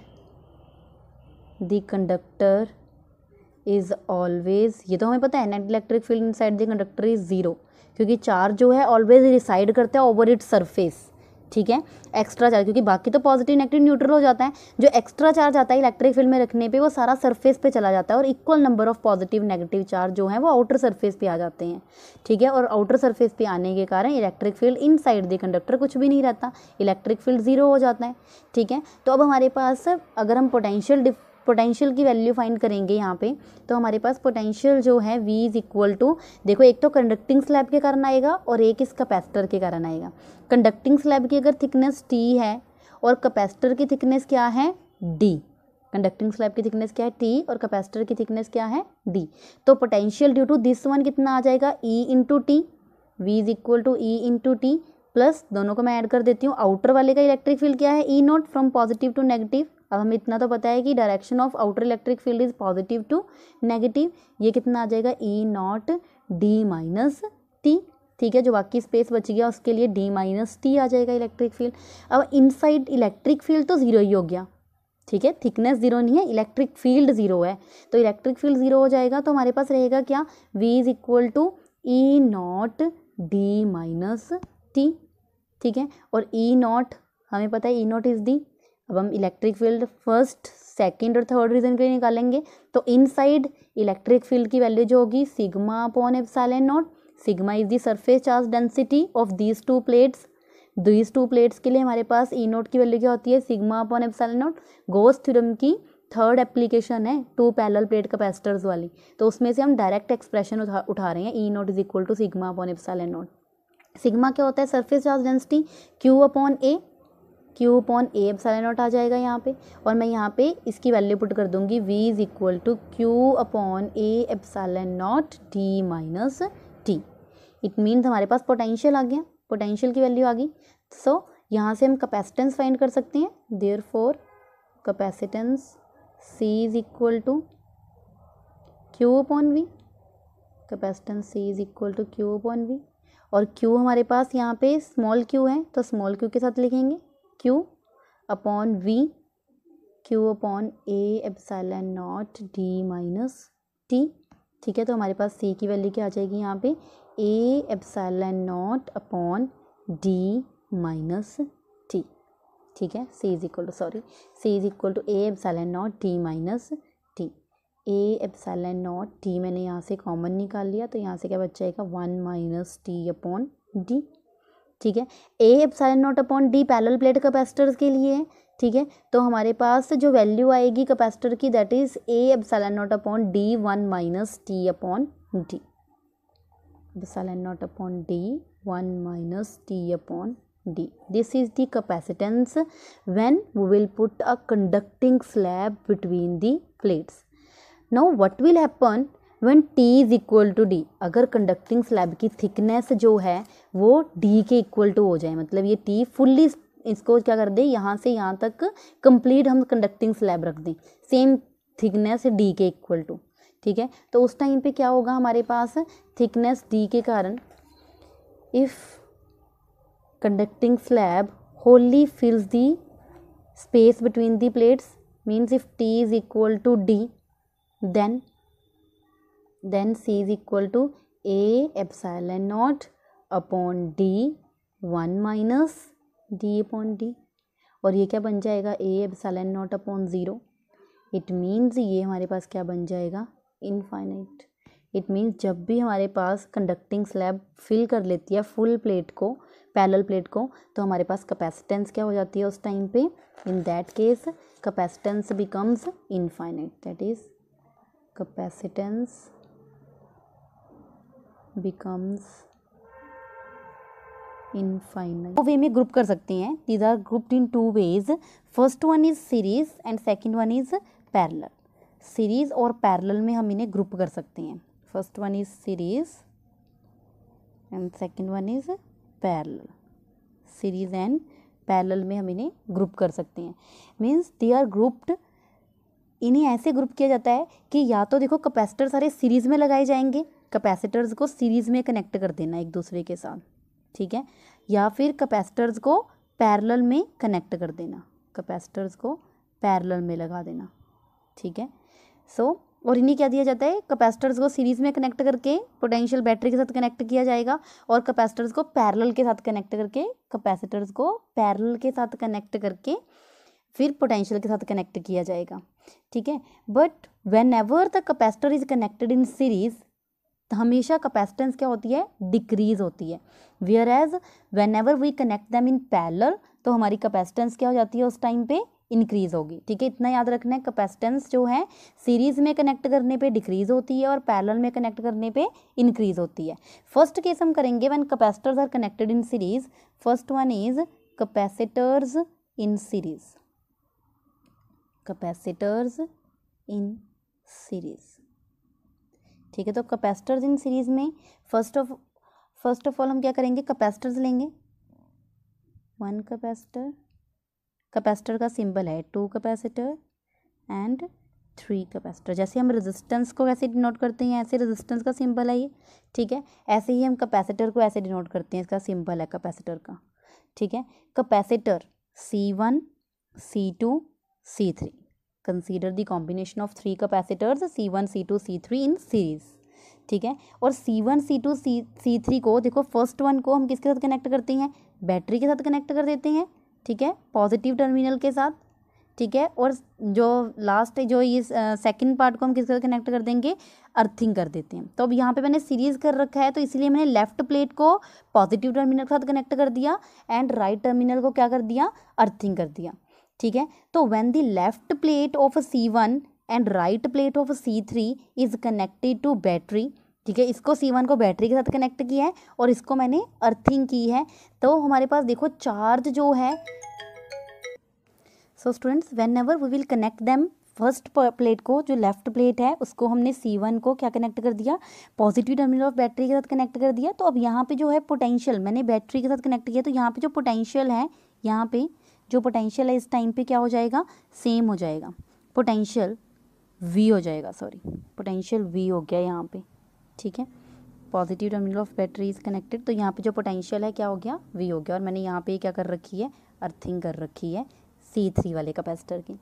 the conductor is always, ये तो हमें पता है, net electric field inside the conductor is zero, क्योंकि चार्ज जो है ऑलवेज रिसाइड करता है ओवर इट्स सरफेस, ठीक है। एक्स्ट्रा चार्ज, क्योंकि बाकी तो पॉजिटिव नेगेटिव न्यूट्रल हो जाता है, जो एक्स्ट्रा चार्ज आता है इलेक्ट्रिक फील्ड में रखने पे वो सारा सरफेस पे चला जाता है, और equal number of positive negative charge जो है वो आउटर सरफेस पे आ जाते हैं, ठीक है। और आउटर सरफेस पे आने के कारण electric field inside the conductor कुछ भी नहीं रहता, इलेक्ट्रिक फील्ड ज़ीरो हो जाता है, ठीक है। तो अब हमारे पास अगर हम पोटेंशियल की वैल्यू फाइंड करेंगे यहाँ पे, तो हमारे पास पोटेंशियल जो है V इज इक्वल टू, देखो एक तो कंडक्टिंग स्लैब के कारण आएगा और एक इस कैपेसिटर के कारण आएगा। कंडक्टिंग स्लैब की अगर थिकनेस T है और कैपेसिटर की थिकनेस क्या है D, कंडक्टिंग स्लैब की थिकनेस क्या है T और कैपेसिटर की थिकनेस क्या है D, तो potential due to this one कितना आ जाएगा E into T, V is equal to E into T, plus दोनों को मैं ऐड कर देती हूँ, आउटर वाले का इलेक्ट्रिक फील्ड क्या है E naught from positive to negative. अब हमें इतना तो पता है कि direction of outer electric field is positive to negative, ये कितना आ जाएगा E naught D minus T, ठीक है। जो बाकी स्पेस बच गया उसके लिए D माइनस टी आ जाएगा इलेक्ट्रिक फील्ड। अब इनसाइड इलेक्ट्रिक फील्ड तो ज़ीरो ही हो गया, ठीक है, थिकनेस ज़ीरो नहीं है, इलेक्ट्रिक फील्ड ज़ीरो है, तो इलेक्ट्रिक फील्ड ज़ीरो हो जाएगा, तो हमारे पास रहेगा क्या V is equal to E naught D minus T, ठीक है। और E नॉट हमें पता है E नॉट इज दी, अब हम इलेक्ट्रिक फील्ड फर्स्ट सेकंड और थर्ड रीजन के लिए निकालेंगे, तो इनसाइड इलेक्ट्रिक फील्ड की वैल्यू जो होगी sigma upon epsilon naught, sigma is the surface charge density of these two plates, these two plates के लिए हमारे पास E नॉट की वैल्यू क्या होती है sigma upon epsilon not, Gauss theorem की थर्ड एप्लीकेशन है टू पैरेलल प्लेट कैपेसिटर्स वाली, तो उसमें से हम डायरेक्ट एक्सप्रेशन उठा रहे हैं, E naught is equal to sigma upon epsilon naught. Sigma क्या होता है surface charge density, Q upon A, Q upon A epsilon naught आ जाएगा यहाँ पे, और मैं यहाँ पे इसकी वैल्यू पुट कर दूंगी V is equal to Q upon A epsilon naught D minus T. It means हमारे पास पोटेंशियल आ गया, पोटेंशियल की वैल्यू आ गई, सो यहाँ से हम कैपेसिटेंस फाइंड कर सकते हैं, therefore capacitance C is equal to Q upon V, capacitance C is equal to Q upon V, और Q हमारे पास यहाँ पे स्मॉल q है तो स्मॉल q के साथ लिखेंगे Q upon V, Q upon A epsilon naught D minus T, ठीक है। तो हमारे पास C की वैल्यू क्या आ जाएगी यहाँ पे A epsilon naught upon D minus T, ठीक है। C is equal to A epsilon naught D minus T, A epsilon naught T मैंने यहाँ से कॉमन निकाल लिया, तो यहाँ से क्या बच जाएगा 1 माइनस T अपॉन D, ठीक है। A epsilon naught upon D parallel plate capacitors के लिए है, ठीक है। तो हमारे पास जो वैल्यू आएगी कैपेसिटर की that is A epsilon naught upon D 1 minus T upon D, epsilon naught upon D 1 minus T upon D. This is the capacitance when we will put a conducting slab between the plates. Now what will happen when T is equal to D? अगर कंडक्टिंग स्लैब की थिकनेस जो है वो D के इक्वल टू हो जाए, मतलब ये T फुल्ली इसको क्या कर दे यहाँ से यहाँ तक कंप्लीट हम कंडक्टिंग स्लैब रख दें सेम थिकनेस D के इक्वल टू, ठीक है। तो उस टाइम पे क्या होगा हमारे पास थिकनेस D के कारण if conducting slab wholly fills the space between the plates, means if T is equal to D, then C is equal to A epsilon naught upon D 1 minus D upon D, और ये क्या बन जाएगा A epsilon naught upon 0, it means ये हमारे पास क्या बन जाएगा इनफाइनाइट। इट मीन्स जब भी हमारे पास कंडक्टिंग स्लैब फिल कर लेती है फुल प्लेट को, पैरेलल प्लेट को, तो हमारे पास कैपेसिटेंस क्या हो जाती है उस टाइम पे, in that case capacitance becomes infinite, that is capacitance becomes infinite. दो वे में ग्रुप कर सकते हैं, these are grouped in two ways, first one is series and second one is parallel. Series और पैरेलल में हम इन्हें ग्रुप कर सकते हैं, first one is series and second one is parallel. Series and parallel में हम इन्हें ग्रुप कर सकते हैं, मीन्स दे आर ग्रुप्ड इन्हें ऐसे ग्रुप किया जाता है कि या तो देखो कैपेसिटर सारे सीरीज़ में लगाए जाएंगे, कैपेसिटर्स को सीरीज़ में कनेक्ट कर देना एक दूसरे के साथ, ठीक है, या फिर कैपेसिटर्स को पैरेलल में कनेक्ट कर देना, कैपेसिटर्स को पैरेलल में लगा देना, ठीक है। और इन्हें क्या दिया जाता है, कैपेसिटर्स को सीरीज़ में कनेक्ट करके पोटेंशियल बैटरी के साथ कनेक्ट किया जाएगा और कैपेसिटर्स को पैरेलल के साथ कनेक्ट करके, कैपेसिटर्स को पैरेलल के साथ कनेक्ट करके फिर पोटेंशियल के साथ कनेक्ट किया जाएगा, ठीक है। But whenever the capacitor is connected in series, हमेशा कैपेसिटेंस क्या होती है, डिक्रीज होती है। Whereas whenever we connect them in parallel, तो हमारी कैपेसिटेंस क्या हो जाती है उस टाइम पे, इंक्रीज होगी, ठीक है। इतना याद रखना है, कैपेसिटेंस जो है सीरीज में कनेक्ट करने पे डिक्रीज होती है और पैरेलल में कनेक्ट करने पे इंक्रीज होती है। फर्स्ट केस हम करेंगे when capacitors are connected in series. First one is capacitors in series, capacitors in series, ठीक है। तो कैपेसिटर्स इन सीरीज में फर्स्ट ऑफ ऑल हम क्या करेंगे, कैपेसिटर्स लेंगे, वन कैपेसिटर, कैपेसिटर का सिंबल है 2 कैपेसिटर एंड 3 कैपेसिटर। जैसे हम रेजिस्टेंस को ऐसे डिनोट करते हैं, ऐसे रेजिस्टेंस का सिंबल है ये, ठीक है। ऐसे ही हम कैपेसिटर को ऐसे डिनोट करते हैं, इसका सिंबल है कैपेसिटर का, ठीक है। Capacitor C1 C2 C3, consider the combination of 3 capacitors C1 C2 C3 in series, ठीक है। और C1 C2 C3 को देखो, फर्स्ट वन को हम किसके साथ कनेक्ट करते हैं, बैटरी के साथ कनेक्ट कर देते हैं, ठीक है, पॉजिटिव टर्मिनल के साथ, ठीक है। और जो लास्ट जो ये सेकंड पार्ट को हम किसके साथ कनेक्ट कर देंगे, अर्थिंग कर देते हैं। तो अब यहाँ पे मैंने सीरीज कर रखा है, तो इसलिए मैंने लेफ्ट प्लेट को पॉजिटिव टर्मिनल के साथ कनेक्ट कर दिया एंड राइट टर्मिनल को क्या कर दिया, अर्थिंग कर दिया, ठीक है। तो when the left plate of C1 and right plate of C3 is connected to battery, ठीक है, इसको C1 को बैटरी के साथ कनेक्ट किया है और इसको मैंने अर्थिंग की है, तो हमारे पास देखो चार्ज जो है। So students, whenever we will connect them, first plate को, जो लेफ्ट प्लेट है उसको हमने C1 को क्या कनेक्ट कर दिया, पॉजिटिव टर्मिनल ऑफ बैटरी के साथ कनेक्ट कर दिया। तो अब यहाँ पे जो है पोटेंशियल मैंने बैटरी के साथ कनेक्ट किया, तो यहाँ पे जो पोटेंशियल है, यहाँ पे जो पोटेंशियल है इस टाइम पे क्या हो जाएगा, सेम हो जाएगा, पोटेंशियल V हो जाएगा, सॉरी पोटेंशियल V हो गया यहाँ पे, ठीक है। Positive terminal of battery is connected, तो यहाँ पे जो पोटेंशियल है क्या हो गया, V हो गया। और मैंने यहाँ पे क्या कर रखी है, अर्थिंग कर रखी है C3 वाले कैपेसिटर की,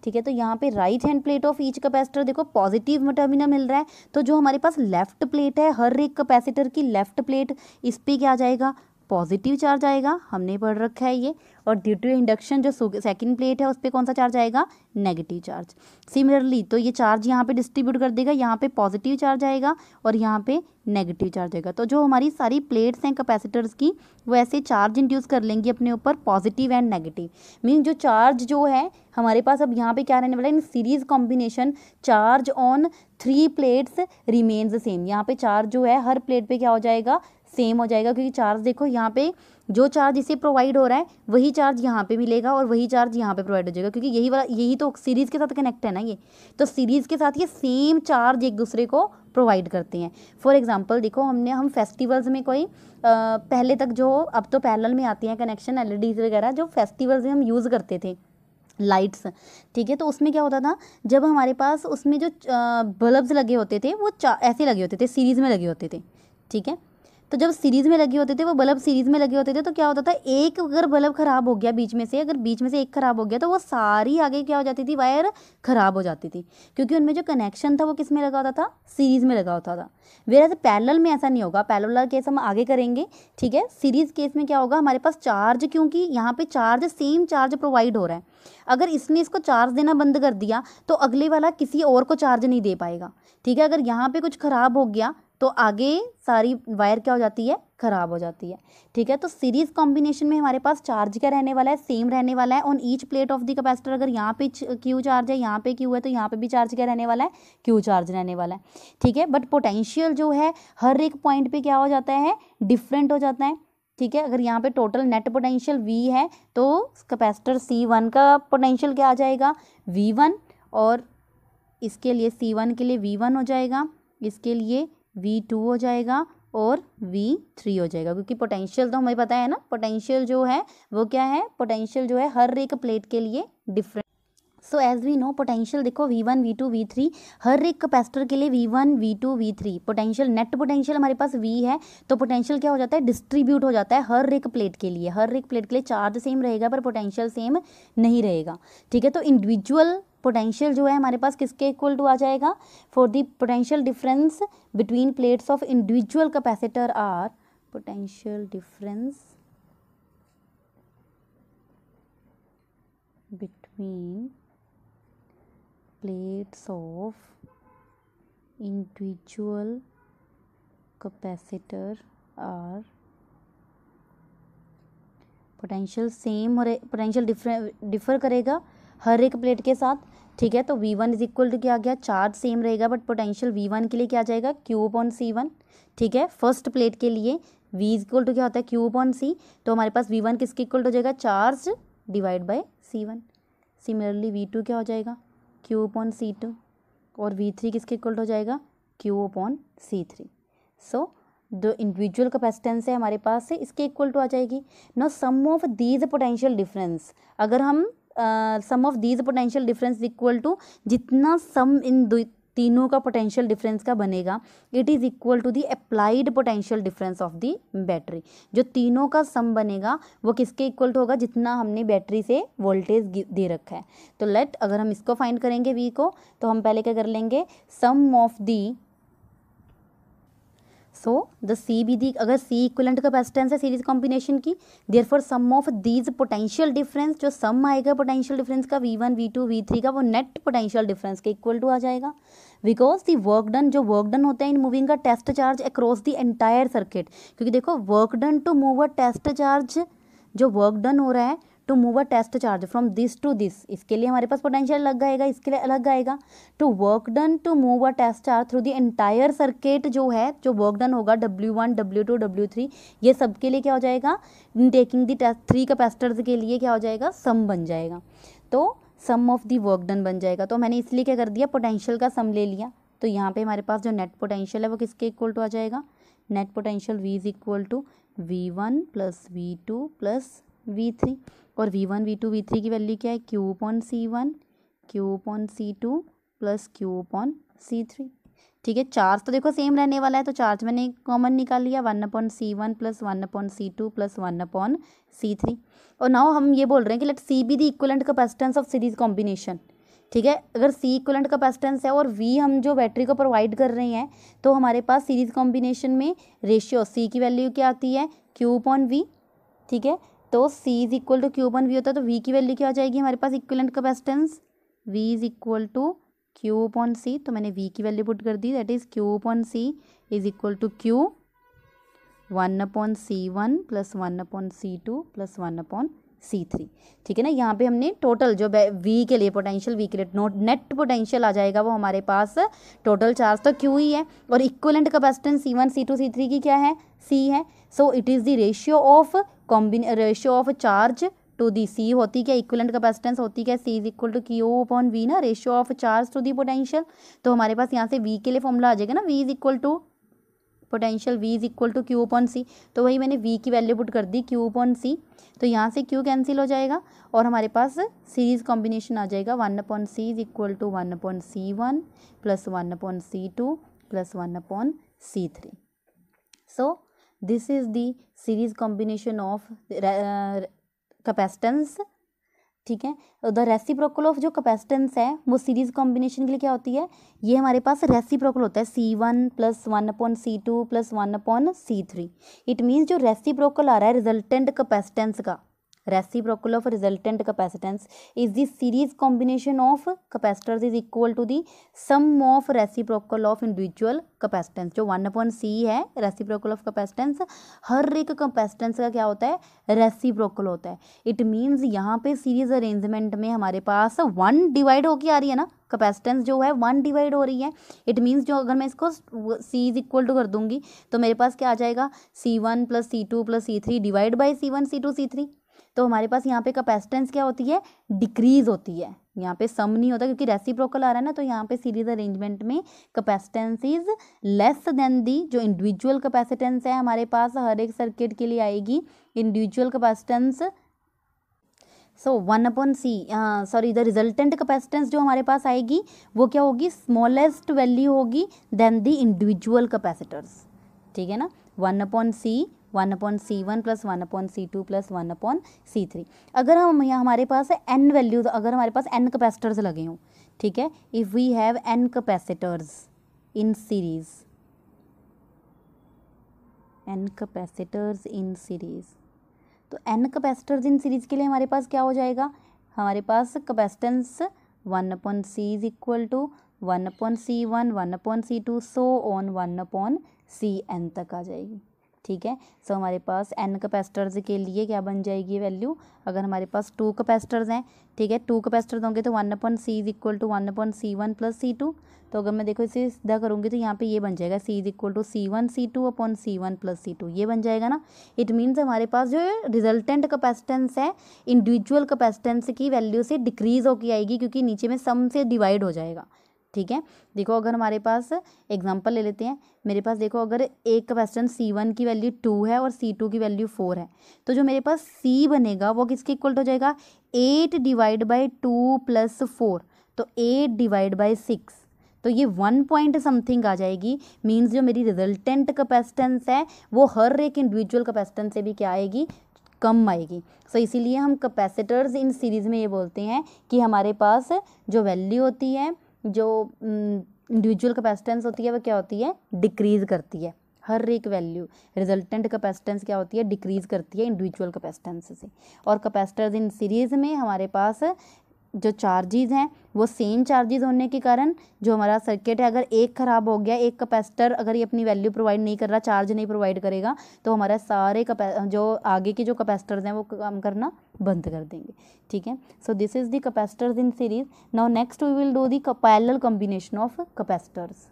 ठीक है। तो यहाँ पे right hand plate of each capacitor देखो पॉजिटिव टर्मिनल मिल रहा है, तो जो हमारे पास लेफ्ट प्लेट है हर एक कैपेसिटर की लेफ्ट प्लेट, इस पर क्या आ जाएगा, पॉजिटिव चार्ज आएगा, हमने पढ़ रखा है ये। और ड्यू टू इंडक्शन जो सेकंड प्लेट है उस पर कौन सा चार्ज आएगा, नेगेटिव चार्ज। सिमिलरली तो ये चार्ज यहाँ पे डिस्ट्रीब्यूट कर देगा, यहाँ पे पॉजिटिव चार्ज आएगा और यहाँ पे नेगेटिव चार्ज आएगा। तो जो हमारी सारी प्लेट्स हैं कैपेसिटर्स की, वो ऐसे चार्ज इंड्यूस कर लेंगी अपने ऊपर, पॉजिटिव एंड नेगेटिव। मीन जो चार्ज जो है हमारे पास अब यहाँ पे क्या रहने वाला है, in series combination charge on 3 plates remains same. यहाँ पे चार्ज जो है हर प्लेट पे क्या हो जाएगा, सेम हो जाएगा, क्योंकि चार्ज देखो यहाँ पे जो चार्ज इसे प्रोवाइड हो रहा है वही चार्ज यहाँ पे मिलेगा और वही चार्ज यहाँ पे प्रोवाइड हो जाएगा, क्योंकि यही तो सीरीज़ के साथ कनेक्ट है ना ये, तो सीरीज़ के साथ ये सेम चार्ज एक दूसरे को प्रोवाइड करते हैं। फॉर एग्जांपल देखो, हम फेस्टिवल्स में कोई पहले तक जो, अब तो पैरेलल में आती हैं कनेक्शन LEDs वगैरह, जो फेस्टिवल्स में हम यूज़ करते थे लाइट्स, ठीक है। तो उसमें क्या होता था, जब हमारे पास उसमें जो बल्ब्स लगे होते थे वो ऐसे लगे होते थे, सीरीज़ में लगे होते थे, ठीक है। तो जब सीरीज़ में लगे होते थे वो बल्ब सीरीज़ में लगे होते थे, तो क्या होता था, एक अगर बल्ब ख़राब हो गया बीच में से, अगर बीच में से एक ख़राब हो गया तो वो सारी आगे क्या हो जाती थी, वायर ख़राब हो जाती थी, क्योंकि उनमें जो कनेक्शन था वो किस में लगा होता था, सीरीज़ में लगा होता था। वेयर एज पैरेलल में ऐसा नहीं होगा, पैरेलल केस हम आगे करेंगे, ठीक है। सीरीज़ केस में क्या होगा, हमारे पास चार्ज, क्योंकि यहाँ पे चार्ज सेम चार्ज प्रोवाइड हो रहा है, अगर इसने इसको चार्ज देना बंद कर दिया तो अगले वाला किसी और को चार्ज नहीं दे पाएगा, ठीक है। अगर यहाँ पे कुछ ख़राब हो गया तो आगे सारी वायर क्या हो जाती है, ख़राब हो जाती है, ठीक है। तो सीरीज़ कॉम्बिनेशन में हमारे पास चार्ज क्या रहने वाला है, सेम रहने वाला है on each plate of the capacitor. अगर यहाँ पे क्यू चार्ज है, यहाँ पे क्यू है, तो यहाँ पे भी चार्ज क्या रहने वाला है, क्यू चार्ज रहने वाला है, ठीक है। बट पोटेंशियल जो है हर एक पॉइंट पे क्या हो जाता है, डिफरेंट हो जाता है, ठीक है। अगर यहाँ पे टोटल नेट पोटेंशियल V है तो कैपेसिटर C1 का पोटेंशियल क्या आ जाएगा, V1, और इसके लिए C1 के लिए V1 हो जाएगा, इसके लिए V2 हो जाएगा और V3 हो जाएगा, क्योंकि पोटेंशियल तो हमें पता है ना, पोटेंशियल जो है वो क्या है, पोटेंशियल जो है हर एक प्लेट के लिए different. So as we know potential देखो V1 V2 V3 हर एक कैपेसिटर के लिए V1 V2 V3 potential net potential हमारे पास V है, तो पोटेंशियल क्या हो जाता है डिस्ट्रीब्यूट हो जाता है हर एक प्लेट के लिए। हर एक प्लेट के लिए चार्ज सेम रहेगा पर पोटेंशियल सेम नहीं रहेगा, ठीक है। तो इंडिविजुअल पोटेंशियल जो है हमारे पास किसके इक्वल टू आ जाएगा, for the potential difference between plates of individual capacitor are potential difference between plates of individual capacitor are potential same और पोटेंशियल डिफर करेगा हर एक प्लेट के साथ, ठीक है। तो V1 इज इक्वल टू क्या आ गया, चार्ज सेम रहेगा बट पोटेंशियल V1 के लिए क्या आ जाएगा Q/C1, ठीक है। फर्स्ट प्लेट के लिए V इज इक्वल टू क्या होता है Q/C, तो हमारे पास V1 किसके इक्वल हो जाएगा charge divide by C1। Similarly V2 क्या हो जाएगा Q/C2 और V3 किसके इक्वल हो जाएगा Q/C3। सो जो इंडिविजुअल कैपेसिटेंस है हमारे पास से इसके इक्वल टू आ जाएगी। Now sum of these potential difference, अगर हम sum of these potential difference equal to जितना सम इन तीनों का पोटेंशियल डिफरेंस का बनेगा it is equal to the applied potential difference of the battery. जो तीनों का सम बनेगा वो किसके इक्वल टू होगा, जितना हमने बैटरी से वोल्टेज दे रखा है। तो लेट अगर हम इसको फाइंड करेंगे V को, तो हम पहले क्या कर लेंगे sum of the, so the C B the, अगर C इक्विवेलेंट कैपेसिटेंस है सीरीज कॉम्बिनेशन की, therefore sum of these potential difference, जो सम आएगा पोटेंशियल डिफरेंस का V1 V2 V3 का, वो नेट पोटेंशियल डिफरेंस के इक्वल टू आ जाएगा। बिकॉज दी वर्क डन, जो वर्क डन होता है इन मूविंग का test charge across the entire circuit, क्योंकि देखो work done to move a test charge, जो वर्क डन हो रहा है to move a test charge from this to this, इसके लिए हमारे पास पोटेंशियल अलग आएगा, इसके लिए अलग आएगा। To work done to move a test charge through the entire circuit, जो है जो वर्क डन होगा W1 W2 W3, ये सब के लिए क्या हो जाएगा in taking the test 3 capacitors के लिए क्या हो जाएगा सम बन जाएगा, तो sum of the work done बन जाएगा। तो मैंने इसलिए क्या कर दिया पोटेंशियल का सम ले लिया, तो यहाँ पे हमारे पास जो नेट पोटेंशियल है वो किसके इक्वल टू आ जाएगा, net potential V is equal to V1 plus V2 plus V3, और V1 V2 V3 की वैल्यू क्या है Q/C1 Q/C2 प्लस Q/C3, ठीक है। चार्ज तो देखो सेम रहने वाला है, तो चार्ज मैंने कॉमन निकाल लिया 1/C1 plus 1/C2 plus 1/C3। और नाउ हम ये बोल रहे हैं कि let C be the equivalent capacitance of series combination, ठीक है। अगर C इक्विवेलेंट कैपेसिटेंस है और V हम जो बैटरी को प्रोवाइड कर रहे हैं, तो हमारे पास सीरीज कॉम्बिनेशन में रेशियो C की वैल्यू क्या आती है Q/V, ठीक है। तो C is equal to Q/V होता है, तो V की वैल्यू क्या आ जाएगी हमारे पास equivalent capacitance V is equal to Q/C, तो मैंने V की वैल्यू पुट कर दी, that is Q/C is equal to Q 1/C1 plus 1/C2 plus 1/C3, ठीक है ना। यहाँ पे हमने टोटल जो V के लिए पोटेंशियल V के लिए नेट पोटेंशियल आ जाएगा वो हमारे पास टोटल चार्ज तो Q ही है, और equivalent capacitance C1 C2 C3 की क्या है C है। So it is the ratio of charge to the C होती क्या इक्विवेलेंट कैपेसिटेंस होती क्या C is equal to Q/V ना, ratio of charge to the potential. तो हमारे पास यहाँ से V के लिए फॉर्मूला आ जाएगा ना, V is equal to potential V is equal to Q/C, तो वही मैंने V की वैल्यू पुट कर दी Q/C, तो यहाँ से Q कैंसिल हो जाएगा और हमारे पास सीरीज कॉम्बिनेशन आ जाएगा 1/C is equal to 1/C1 plus 1/C2 plus 1/C3। So this is the series combination of capacitance, ठीक है। द रेसिप्रोकल ऑफ जो कैपेसिटेंस है वो सीरीज कॉम्बिनेशन के लिए क्या होती है, ये हमारे पास रेसिप्रोकल होता है C1 plus 1/C2 plus 1/C3। It means जो रेसिप्रोकल आ रहा है रिजल्टेंट कैपेसिटेंस का, reciprocal of resultant capacitance is the series combination of capacitors is equal to the sum of reciprocal of individual capacitance. जो 1/C है रेसिप्रोकल ऑफ कैपेसिटेंस, हर एक कैपेसिटेंस का क्या होता है रेसिप्रोकल होता है। इट मीन्स यहाँ पे सीरीज अरेंजमेंट में हमारे पास 1 डिवाइड होके आ रही है ना, कैपेसिटेंस जो है 1 डिवाइड हो रही है। इट मीन्स जो अगर मैं इसको C इज इक्वल टू कर दूंगी तो मेरे पास क्या आ जाएगा C1 plus C2 plus C3 divide by C1 C2 C3। तो हमारे पास यहाँ पे कैपेसिटेंस क्या होती है डिक्रीज होती है, यहाँ पे सम नहीं होता क्योंकि रेसिप्रोकल आ रहा है ना, तो यहाँ पे सीरीज अरेंजमेंट में कैपेसिटेंस इज लेस देन दी जो इंडिविजुअल कैपेसिटेंस है हमारे पास हर एक सर्किट के लिए आएगी। Individual capacitance so 1/c, sorry, the resultant capacitance जो हमारे पास आएगी वो क्या होगी, स्मॉलेस्ट वैल्यू होगी देन द इंडिविजुअल कैपेसिटर्स, ठीक है ना। 1/c, 1/c1 plus 1/c2 plus 1/c3। अगर हम यहाँ हमारे पास है n वैल्यूज, अगर हमारे पास n कैपेसिटर्स लगे हों, ठीक है, if we have n capacitors in series, n capacitors in series, तो n कैपेसिटर्स इन सीरीज के लिए हमारे पास क्या हो जाएगा, हमारे पास capacitance 1/c is equal to 1/c1, 1/c2 so on 1/cn तक आ जाएगी, ठीक है। सो हमारे पास n कैपेसिटर्स के लिए क्या बन जाएगी वैल्यू, अगर हमारे पास 2 कैपेसिटर्स हैं, ठीक है, 2 कैपेसिटर्स होंगे तो 1/c is equal to 1/c1 plus c2। तो अगर मैं देखो इसे सीधा करूँगी तो यहाँ पे ये बन जाएगा c is equal to c1 c2 upon c1 plus c2, ये बन जाएगा ना। इट मीन्स हमारे पास जो रिजल्टेंट कैपेसिटेंस है इंडिविजुअल कैपेसिटेंस की वैल्यू से डिक्रीज होकर आएगी, क्योंकि नीचे में सम से डिवाइड हो जाएगा, ठीक है। देखो अगर हमारे पास एग्जांपल ले लेते हैं, मेरे पास देखो अगर एक कैपेसिटेंस C1 की वैल्यू 2 है और C2 की वैल्यू 4 है, तो जो मेरे पास C बनेगा वो किसके इक्वल हो जाएगा, 8 डिवाइड बाई 2 प्लस 4, तो 8 डिवाइड बाई 6, तो ये 1 पॉइंट समथिंग आ जाएगी। मीन्स जो मेरी रिजल्टेंट कैपेसिटेंस है वो हर एक इंडिविजुअल कैपेसिटेंस से भी क्या आएगी, कम आएगी। सो इसीलिए हम कैपेसिटर्स इन सीरीज़ में ये बोलते हैं कि हमारे पास जो वैल्यू होती है, जो इंडिविजुअल कैपेसिटेंस होती है वो क्या होती है, डिक्रीज़ करती है। हर एक वैल्यू रिजल्टेंट कैपेसिटेंस क्या होती है, डिक्रीज़ करती है इंडिविजुअल कैपेसिटेंस से। और कैपेसिटर्स इन सीरीज़ में हमारे पास जो चार्जेस हैं वो सेम चार्जेस होने के कारण जो हमारा सर्किट है, अगर एक ख़राब हो गया, एक कैपेसिटर अगर ये अपनी वैल्यू प्रोवाइड नहीं कर रहा, चार्ज नहीं प्रोवाइड करेगा, तो हमारा सारे जो आगे के जो कैपेसिटर्स हैं वो काम करना बंद कर देंगे, ठीक है। So this is the capacitors in series. Now next we will do the parallel combination of capacitors.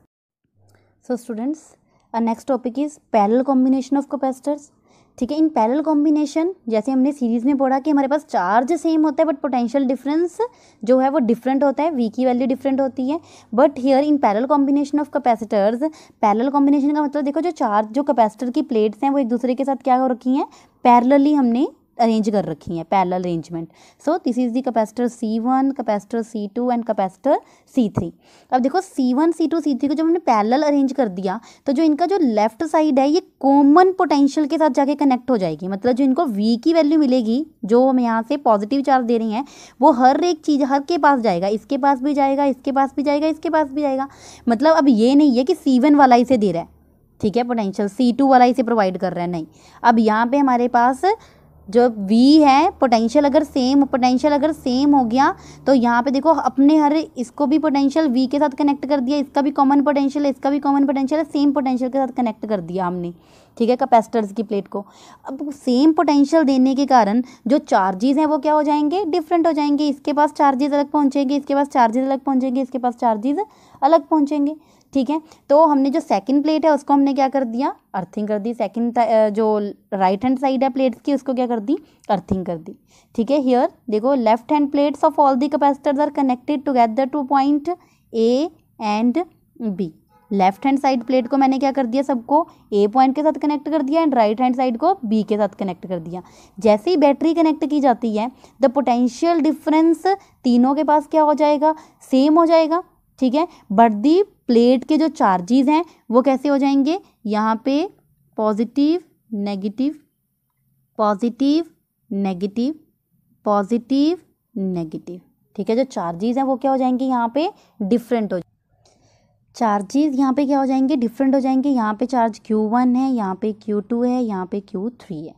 So students, next topic is parallel combination of capacitors, ठीक है। इन पैरेलल कॉम्बिनेशन जैसे हमने सीरीज़ में पढ़ा कि हमारे पास चार्ज सेम होता है बट पोटेंशियल डिफरेंस जो है वो डिफरेंट होता है, वी की वैल्यू डिफरेंट होती है। But here in parallel combination of capacitors, parallel combination का मतलब देखो जो चार्ज, जो कैपेसिटर की प्लेट्स हैं वो एक दूसरे के साथ क्या हो रखी हैं, पैरेलली हमने अरेंज कर रखी हैं, parallel arrangement. So this is the capacitor C1, capacitor C2 and capacitor C3। अब देखो C1, C2, C3 को जब हमने पैरेलल अरेंज कर दिया तो जो इनका जो लेफ्ट साइड है ये कॉमन पोटेंशियल के साथ जाके कनेक्ट हो जाएगी। मतलब जो इनको V की वैल्यू मिलेगी, जो हम यहाँ से पॉजिटिव चार्ज दे रही हैं, वो हर एक चीज़ हर के पास जाएगा, इसके पास भी जाएगा, इसके पास भी जाएगा, इसके पास भी जाएगा। मतलब अब ये नहीं है कि C1 वाला इसे दे रहा है, ठीक है, पोटेंशियल C2 वाला इसे प्रोवाइड कर रहा है, नहीं। अब यहाँ पे हमारे पास जो V है, पोटेंशियल अगर सेम हो गया तो यहाँ पे देखो अपने हर इसको भी पोटेंशियल V के साथ कनेक्ट कर दिया, इसका भी कॉमन पोटेंशियल है, इसका भी कॉमन पोटेंशियल है, सेम पोटेंशियल के साथ कनेक्ट कर दिया हमने, ठीक है, कैपेसिटर्स की प्लेट को। अब सेम पोटेंशियल देने के कारण जो चार्जेस हैं वो क्या हो जाएंगे, डिफरेंट हो जाएंगे। इसके पास चार्जेस अलग पहुँचेंगे, इसके पास चार्जेस अलग पहुँचेंगे, इसके पास चार्जेस अलग पहुँचेंगे, ठीक है। तो हमने जो सेकंड प्लेट है उसको हमने क्या कर दिया, अर्थिंग कर दी। सेकंड जो राइट हैंड साइड है प्लेट्स की उसको क्या कर दी, अर्थिंग कर दी, ठीक है। हियर देखो left hand plates of all the capacitors are connected together to point A and B। Left hand side plate को मैंने क्या कर दिया, सबको A पॉइंट के साथ कनेक्ट कर दिया एंड राइट हैंड साइड को B के साथ कनेक्ट कर दिया। जैसे ही बैटरी कनेक्ट की जाती है द पोटेंशियल डिफरेंस तीनों के पास क्या हो जाएगा, सेम हो जाएगा, ठीक है। बट दी प्लेट के जो चार्जेस हैं वो कैसे हो जाएंगे, यहाँ पे positive negative, positive negative, positive negative, ठीक है। जो चार्जेस हैं वो क्या हो जाएंगे, यहाँ पे डिफरेंट हो, चार्जेस यहाँ पे क्या हो जाएंगे, डिफरेंट हो जाएंगे। यहाँ पे चार्ज Q1 है, यहाँ पे Q2 है, यहाँ पे Q3 है,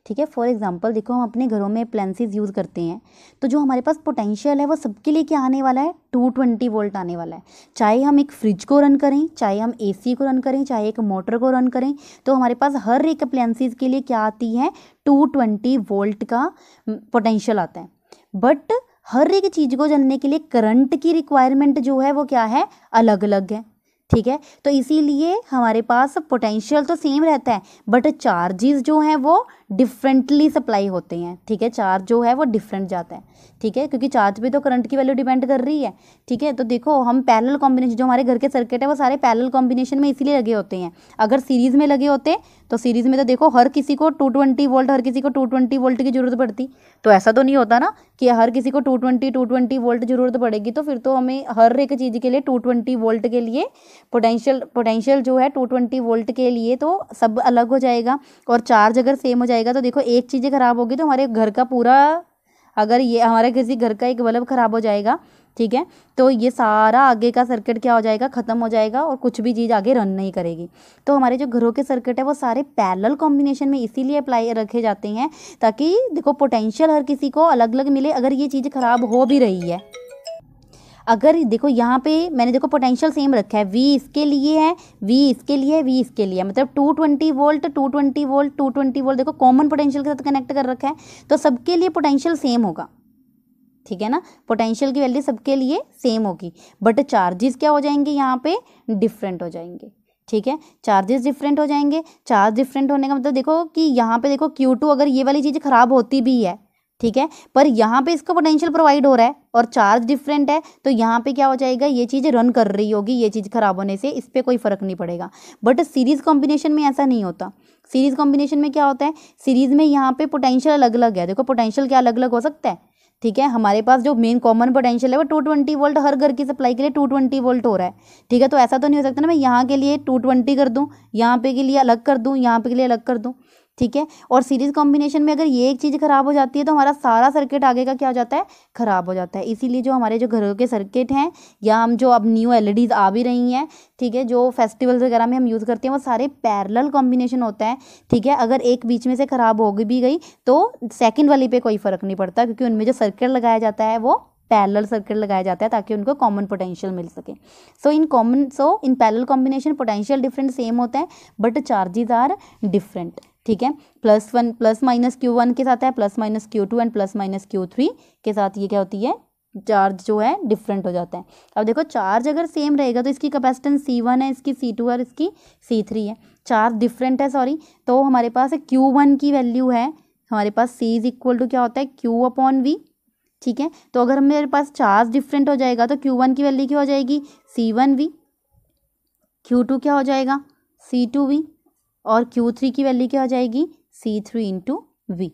ठीक है। फॉर एग्जांपल देखो हम अपने घरों में अप्लायंसेस यूज़ करते हैं तो जो हमारे पास पोटेंशियल है वो सबके लिए क्या आने वाला है, 220 वोल्ट आने वाला है। चाहे हम एक फ्रिज को रन करें, चाहे हम AC को रन करें, चाहे एक मोटर को रन करें, तो हमारे पास हर एक अप्लायंसेस के लिए क्या आती है, 220 वोल्ट का पोटेंशियल आता है। बट हर एक चीज़ को चलने के लिए करंट की रिक्वायरमेंट जो है वो क्या है, अलग अलग है, ठीक है। तो इसीलिए हमारे पास पोटेंशियल तो सेम रहता है बट चार्जेस जो हैं वो डिफरेंटली सप्लाई होते हैं। ठीक है, चार्ज जो है वो डिफरेंट जाता है। ठीक है, क्योंकि चार्ज पे तो करंट की वैल्यू डिपेंड कर रही है। ठीक है, तो देखो हम पैरेलल कॉम्बिनेशन, जो हमारे घर के सर्किट है वो सारे पैरेलल कॉम्बिनेशन में इसीलिए लगे होते हैं। अगर सीरीज में लगे होते तो सीरीज में तो देखो हर किसी को 220 वोल्ट, हर किसी को 220 वोल्ट की जरूरत पड़ती। तो ऐसा तो नहीं होता ना कि हर किसी को 220 वोल्ट जरूरत पड़ेगी, तो फिर तो हमें हर एक चीज़ के लिए 220 वोल्ट के लिए पोटेंशियल जो है 220 वोल्ट के लिए तो सब अलग हो जाएगा। और चार्ज अगर सेम हो जाएगा तो देखो एक चीज़ खराब होगी तो हमारे घर का पूरा, अगर ये हमारे किसी घर का एक बल्ब खराब हो जाएगा, ठीक है, तो ये सारा आगे का सर्किट क्या हो जाएगा, ख़त्म हो जाएगा और कुछ भी चीज़ आगे रन नहीं करेगी। तो हमारे जो घरों के सर्किट है वो सारे पैरेलल कॉम्बिनेशन में इसीलिए अप्लाई रखे जाते हैं ताकि देखो पोटेंशियल हर किसी को अलग अलग मिले। अगर ये चीज़ ख़राब हो भी रही है, अगर देखो यहाँ पे मैंने देखो पोटेंशियल सेम रखा है, वी इसके लिए है, वी इसके लिए है, वी इसके लिए, मतलब 220 वोल्ट 220 वोल्ट 220 वोल्ट देखो कॉमन पोटेंशियल के साथ कनेक्ट कर रखा है, तो सबके लिए पोटेंशियल सेम होगा। ठीक है ना, पोटेंशियल की वैल्यू सबके लिए सेम होगी बट चार्जेस क्या हो जाएंगे, यहाँ पे डिफरेंट हो जाएंगे। ठीक है, चार्जेस डिफरेंट हो जाएंगे। चार्ज डिफरेंट होने का मतलब देखो कि यहाँ पे देखो Q2 अगर ये वाली चीज़ खराब होती भी है, ठीक है, पर यहाँ पे इसका पोटेंशियल प्रोवाइड हो रहा है और चार्ज डिफरेंट है, तो यहाँ पे क्या हो जाएगा, ये चीज़ रन कर रही होगी, ये चीज़ खराब होने से इस पर कोई फर्क नहीं पड़ेगा। बट सीरीज कॉम्बिनेशन में ऐसा नहीं होता। सीरीज कॉम्बिनेशन में क्या होता है, सीरीज में यहाँ पे पोटेंशियल अलग अलग है। देखो पोटेंशियल क्या अलग अलग हो सकता है, ठीक है, हमारे पास जो मेन कॉमन पोटेंशियल है वो 220 वोल्ट, हर घर की सप्लाई के लिए 220 वोल्ट हो रहा है। ठीक है, तो ऐसा तो नहीं हो सकता ना मैं यहाँ के लिए 220 कर दूँ, यहाँ पे के लिए अलग कर दूँ, यहाँ पे के लिए अलग कर दूँ। ठीक है, और सीरीज कॉम्बिनेशन में अगर ये एक चीज़ खराब हो जाती है तो हमारा सारा सर्किट आगे का क्या हो जाता है, खराब हो जाता है। इसीलिए जो हमारे जो घरों के सर्किट हैं या हम जो अब न्यू एलईडीज आ भी रही हैं, ठीक है, जो फेस्टिवल्स वगैरह में हम यूज़ करते हैं वो सारे पैरेलल कॉम्बिनेशन होता है। ठीक है, अगर एक बीच में से खराब हो भी गई तो सेकंड वाली पे कोई फ़र्क नहीं पड़ता क्योंकि उनमें जो सर्किट लगाया जाता है वो पैरेलल सर्किट लगाया जाता है ताकि उनको कॉमन पोटेंशियल मिल सके। So in parallel combination potential different same होता है बट चार्जेस आर डिफरेंट। ठीक है, +1 +-Q1 के साथ है, +-Q2 एंड +-Q3 के साथ ये क्या होती है, चार्ज जो है डिफरेंट हो जाता है। अब देखो चार्ज अगर सेम रहेगा तो इसकी कैपेसिटेंस C1 है, इसकी C2 और इसकी C3 है। चार्ज डिफरेंट है सॉरी, तो हमारे पास Q1 की वैल्यू है, हमारे पास C इज इक्वल टू क्या होता है Q/V। ठीक है, तो अगर मेरे पास चार्ज डिफरेंट हो जाएगा तो Q1 की वैल्यू क्या हो जाएगी, C1V, Q2 क्या हो जाएगा, C2V, और Q3 की वैल्यू क्या हो जाएगी, C3/V।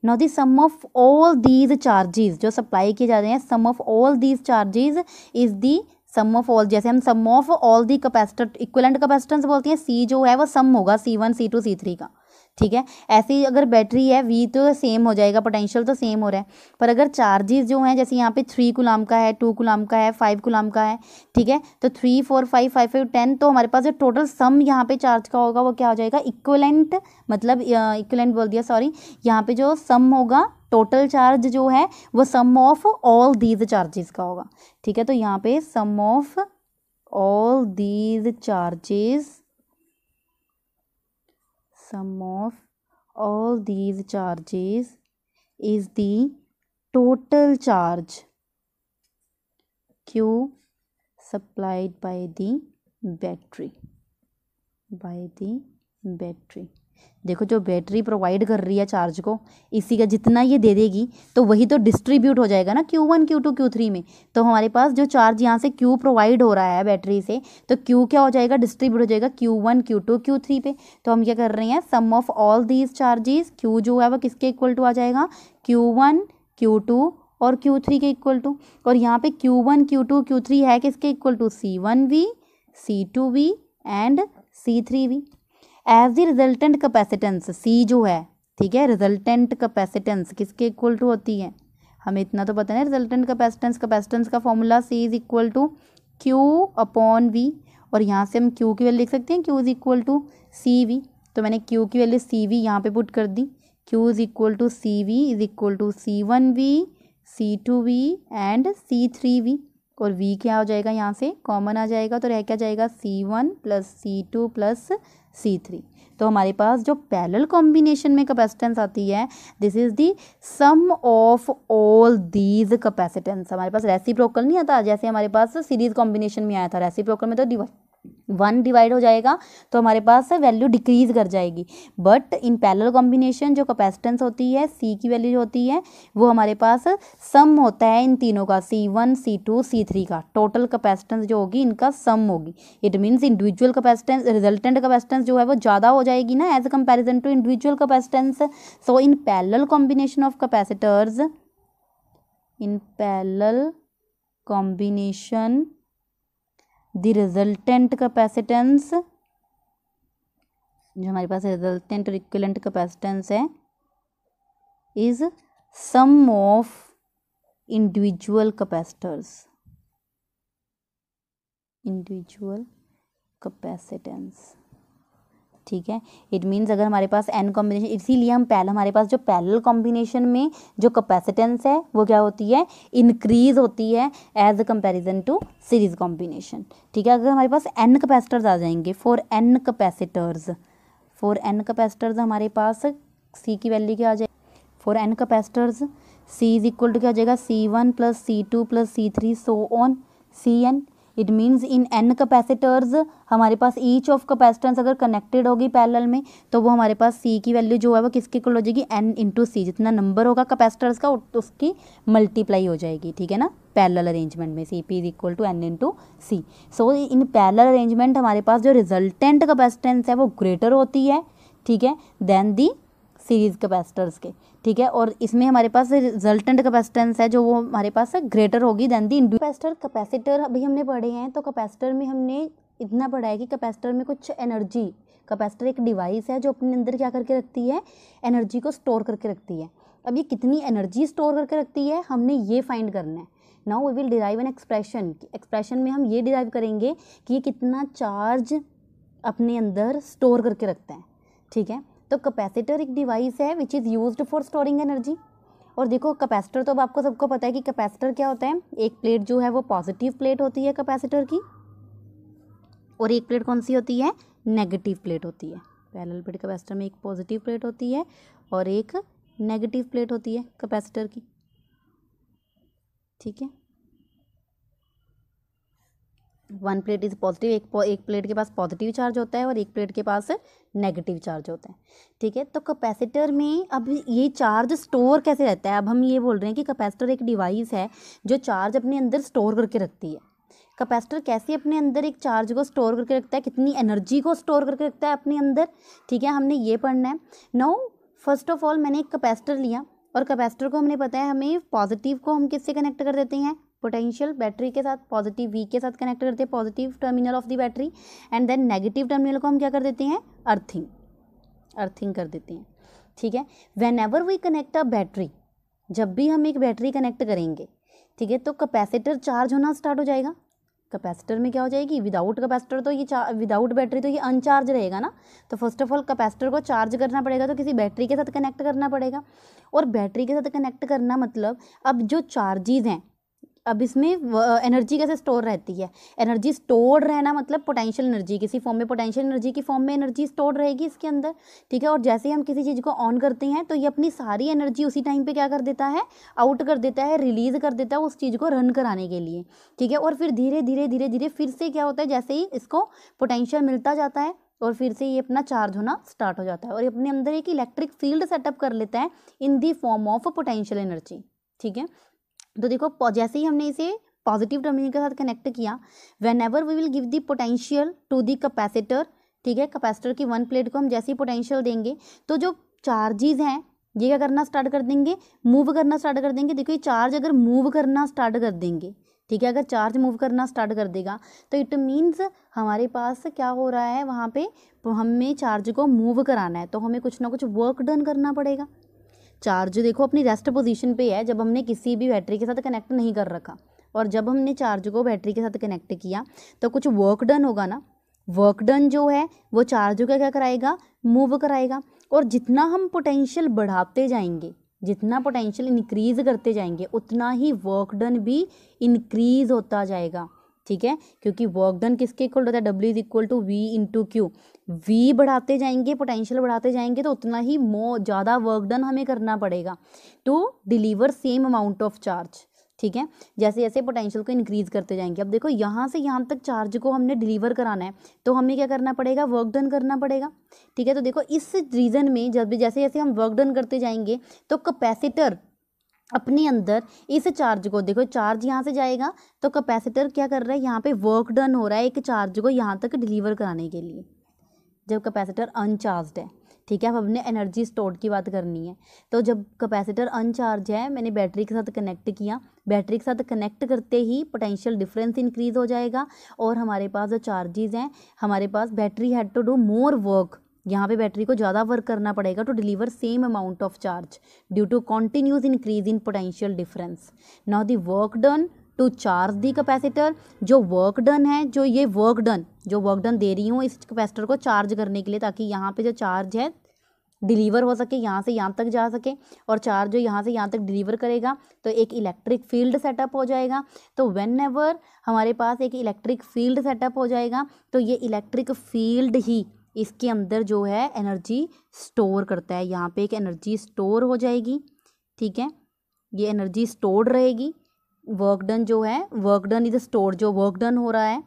Now the sum of all these charges जो सप्लाई किए जा रहे हैं, sum of all these charges is the sum of all, जैसे हम sum of all the capacitor equivalent capacitance बोलते हैं, C जो है वो सम होगा C1 C2 C3 का। ठीक है, ऐसे ही अगर बैटरी है V तो सेम हो जाएगा, पोटेंशियल तो सेम हो रहा है, पर अगर चार्जेस जो हैं जैसे यहाँ पे 3 कूलम का है, 2 कूलम का है, 5 कूलम का है, ठीक है, तो 3 4 5 5 5 10, तो हमारे पास जो टोटल सम यहाँ पे चार्ज का होगा वो क्या हो जाएगा, इक्विवेलेंट, मतलब इक्विवेलेंट बोल दिया सॉरी, यहाँ पे जो सम होगा टोटल चार्ज जो है वो sum of all these charges का होगा। ठीक है, तो यहाँ पे sum of all these charges, sum of all these charges is the total charge Q supplied by the battery, देखो जो बैटरी प्रोवाइड कर रही है चार्ज को, इसी का जितना ये दे देगी तो वही तो डिस्ट्रीब्यूट हो जाएगा ना Q1 Q2 Q3 में। तो हमारे पास जो चार्ज यहाँ से Q प्रोवाइड हो रहा है बैटरी से, तो Q क्या हो जाएगा, डिस्ट्रीब्यूट हो जाएगा Q1 Q2 Q3 पे। तो हम क्या कर रहे हैं, sum of all these charges, Q जो है वो किसके इक्वल टू आ जाएगा, Q1 Q2 और Q3 के इक्वल टू। और यहाँ पे Q1 Q2 Q3 है किसके equal to, C1V C2V and C3V। As the resultant capacitance C जो है, ठीक है, रिजल्टेंट कैपेसिटेंस किसके इक्वल टू होती है, हमें इतना तो पता है रिजल्टेंट कैपेसिटेंस का formula C is equal to Q/V, और यहाँ से हम Q की वैल्यू लिख सकते हैं, Q is equal to CV। तो मैंने Q की वैल्यू CV यहाँ पे पुट कर दी, Q is equal to CV is equal to C1V C2V and C3V, और V क्या हो जाएगा, यहाँ से कॉमन आ जाएगा तो रह क्या जाएगा, C1 + C2 + C3। तो हमारे पास जो पैरेलल कॉम्बिनेशन में कैपेसिटेंस आती है, this is the sum of all these capacitance. हमारे पास रेसिप्रोकल नहीं आता, जैसे हमारे पास सीरीज कॉम्बिनेशन में आया था, रेसिप्रोकल में तो 1 डिवाइड हो जाएगा तो हमारे पास वैल्यू डिक्रीज कर जाएगी। बट इन पैरेलल कॉम्बिनेशन जो कैपेसिटेंस होती है, सी की वैल्यू जो होती है वो हमारे पास सम होता है इन तीनों का, C1 C2 C3 का टोटल कैपेसिटेंस जो होगी इनका सम होगी। It means individual capacitance, resultant capacitance जो है वो ज़्यादा हो जाएगी ना as comparison to individual capacitance. So in parallel combination of capacitors, in parallel combination the resultant capacitance, जो हमारे पास रिजल्टेंट और इक्विवेलेंट कैपेसिटेंस है, is sum of individual capacitors, individual capacitance. ठीक है, इट मीन्स अगर हमारे पास n कॉम्बिनेशन, इसीलिए हम पहले हमारे पास जो पैरेलल कॉम्बिनेशन में जो कैपेसिटेंस है वो क्या होती है, इंक्रीज होती है as comparison to series combination. ठीक है, अगर हमारे पास n कैपेसिटर्स आ जाएंगे, फॉर n कैपेसिटर्स हमारे पास c की वैल्यू क्या आ जाएगी, for n capacitors c is equal to क्या हो जाएगा, C1 + C2 + C3 so on Cn। It means in n capacitors हमारे पास ईच ऑफ कैपेसिटेंस अगर कनेक्टेड होगी पैरेलल में तो वो हमारे पास c की वैल्यू जो है वो किसके इक्वल हो जाएगी, n × c, जितना नंबर होगा कैपेसिटर्स का उसकी मल्टीप्लाई हो जाएगी। ठीक है ना, पैरेलल अरेंजमेंट में Cp = n × c। So in parallel arrangement हमारे पास जो रिजल्टेंट कैपेसिटेंस है वो ग्रेटर होती है, ठीक है, देन दी सीरीज कैपेसिटर्स के। ठीक है, और इसमें हमारे पास रिजल्टेंट कैपेसिटेंस है जो वो हमारे पास ग्रेटर होगी देन दी इंडिविजुअल कैपेसिटर। अभी हमने पढ़े हैं तो कैपेसिटर में हमने इतना पढ़ा है कि कैपेसिटर में कुछ एनर्जी, कैपेसिटर एक डिवाइस है जो अपने अंदर क्या करके रखती है, एनर्जी को स्टोर करके रखती है। अब ये कितनी एनर्जी स्टोर करके रखती है हमने ये फाइंड करना है। Now we will derive an expression में हम ये डिराइव करेंगे कि ये कितना चार्ज अपने अंदर स्टोर करके रखता है। ठीक है, तो कैपेसिटर एक डिवाइस है which is used for storing energy. और देखो कैपेसिटर तो अब आपको सबको पता है कि कैपेसिटर क्या होता है, एक प्लेट जो है वो पॉजिटिव प्लेट होती है कैपेसिटर की, और एक प्लेट कौन सी होती है, नेगेटिव प्लेट होती है। पैरेलल प्लेट कैपेसिटर में एक पॉजिटिव प्लेट होती है और एक नेगेटिव प्लेट होती है कैपेसिटर की। ठीक है, वन प्लेट इज पॉजिटिव, एक प्लेट के पास पॉजिटिव चार्ज होता है और एक प्लेट के पास नेगेटिव चार्ज होता है। ठीक है, तो कैपेसिटर में अब ये चार्ज स्टोर कैसे रहता है, अब हम ये बोल रहे हैं कि कैपेसिटर एक डिवाइस है जो चार्ज अपने अंदर स्टोर करके रखती है। कैपेसिटर कैसे अपने अंदर एक चार्ज को स्टोर करके रखता है, कितनी एनर्जी को स्टोर करके रखता है अपने अंदर। ठीक है, हमने ये पढ़ना है। नाउ फर्स्ट ऑफ ऑल मैंने एक कैपेसिटर लिया और कैपेसिटर को हमने पता है हमें पॉजिटिव को हम किससे कनेक्ट कर देते हैं, पोटेंशियल बैटरी के साथ, पॉजिटिव वी के साथ कनेक्ट करते हैं, positive terminal of the battery, and then negative terminal को हम क्या कर देते हैं, अर्थिंग कर देते हैं। ठीक है, whenever we connect a battery, जब भी हम एक बैटरी कनेक्ट करेंगे, ठीक है, तो कैपेसिटर चार्ज होना स्टार्ट हो जाएगा। कैपेसिटर में क्या हो जाएगी, विदाउट कैपेसिटर तो ये विदाउट बैटरी तो ये अनचार्ज रहेगा ना। तो फर्स्ट ऑफ ऑल कैपेसिटर को चार्ज करना पड़ेगा तो किसी बैटरी के साथ कनेक्ट करना पड़ेगा, और बैटरी के साथ कनेक्ट करना मतलब अब जो चार्जेस हैं, अब इसमें एनर्जी कैसे स्टोर रहती है, एनर्जी स्टोर रहना मतलब पोटेंशियल एनर्जी किसी फॉर्म में, पोटेंशियल एनर्जी की फॉर्म में एनर्जी स्टोर रहेगी इसके अंदर। ठीक है, और जैसे ही हम किसी चीज़ को ऑन करते हैं तो ये अपनी सारी एनर्जी उसी टाइम पे क्या कर देता है, आउट कर देता है, रिलीज कर देता है उस चीज़ को रन कराने के लिए। ठीक है, और फिर धीरे धीरे फिर से क्या होता है, जैसे ही इसको पोटेंशियल मिलता जाता है और फिर से ये अपना चार्ज होना स्टार्ट हो जाता है और ये अपने अंदर एक इलेक्ट्रिक फील्ड सेटअप कर लेता है in the form of potential energy. ठीक है, तो देखो जैसे ही हमने इसे पॉजिटिव टर्मिनल के साथ कनेक्ट किया, whenever we will give the potential to the capacitor, ठीक है, कैपेसिटर की वन प्लेट को हम जैसे ही पोटेंशियल देंगे तो जो चार्जेस हैं ये क्या करना स्टार्ट कर देंगे, मूव करना स्टार्ट कर देंगे। देखो ये चार्ज अगर मूव करना स्टार्ट कर देंगे, ठीक है, अगर चार्ज मूव करना स्टार्ट कर देगा तो इट मीन्स हमारे पास क्या हो रहा है, वहाँ पे हमें चार्ज को मूव कराना है तो हमें कुछ ना कुछ वर्क डन करना पड़ेगा। चार्ज देखो अपनी रेस्ट पोजीशन पे है जब हमने किसी भी बैटरी के साथ कनेक्ट नहीं कर रखा, और जब हमने चार्ज को बैटरी के साथ कनेक्ट किया तो कुछ वर्क डन होगा ना। वर्क डन जो है वो चार्ज को क्या कराएगा, मूव कराएगा। और जितना हम पोटेंशियल बढ़ाते जाएंगे, जितना पोटेंशियल इंक्रीज करते जाएंगे उतना ही वर्क डन भी इंक्रीज होता जाएगा। ठीक है, क्योंकि वर्क डन किसके इक्वल होता है, W is equal to V into Q. V बढ़ाते जाएंगे, पोटेंशियल बढ़ाते जाएंगे तो उतना ही ज़्यादा वर्क डन हमें करना पड़ेगा to deliver same amount of charge. ठीक है, जैसे जैसे पोटेंशियल को इंक्रीज करते जाएंगे। अब देखो यहाँ से यहाँ तक चार्ज को हमने डिलीवर कराना है तो हमें क्या करना पड़ेगा, वर्क डन करना पड़ेगा। ठीक है, तो देखो इस रीजन में जब भी जैसे जैसे हम वर्क डन करते जाएंगे तो कैपेसिटर अपने अंदर इस चार्ज को, देखो चार्ज यहाँ से जाएगा तो कैपेसिटर क्या कर रहा है, यहाँ पे वर्क डन हो रहा है एक चार्ज को यहाँ तक डिलीवर कराने के लिए, जब कैपेसिटर अनचार्ज है। ठीक है, अब हमने एनर्जी स्टोर्ड की बात करनी है। तो जब कैपेसिटर अनचार्ज है, मैंने बैटरी के साथ कनेक्ट किया, बैटरी के साथ कनेक्ट करते ही पोटेंशियल डिफरेंस इंक्रीज हो जाएगा और हमारे पास जो चार्जेस हैं, हमारे पास battery had to do more work, यहाँ पे बैटरी को ज़्यादा वर्क करना पड़ेगा to deliver same amount of charge due to continuous increase in potential difference. Now the work done to charge the capacitor, जो वर्क डन है, जो ये वर्क डन दे रही हूँ इस कैपेसिटर को चार्ज करने के लिए, ताकि यहाँ पे जो चार्ज है डिलीवर हो सके, यहाँ से यहाँ तक जा सके, और चार्ज जो यहाँ से यहाँ तक डिलीवर करेगा तो एक इलेक्ट्रिक फील्ड सेटअप हो जाएगा। तो व्हेन एवर हमारे पास एक इलेक्ट्रिक फील्ड सेटअप हो जाएगा तो ये इलेक्ट्रिक फील्ड ही इसके अंदर जो है एनर्जी स्टोर करता है, यहाँ पे एक एनर्जी स्टोर हो जाएगी। ठीक है, ये एनर्जी स्टोर्ड रहेगी। वर्क डन जो है, वर्क डन इज स्टोर, जो वर्क डन हो रहा है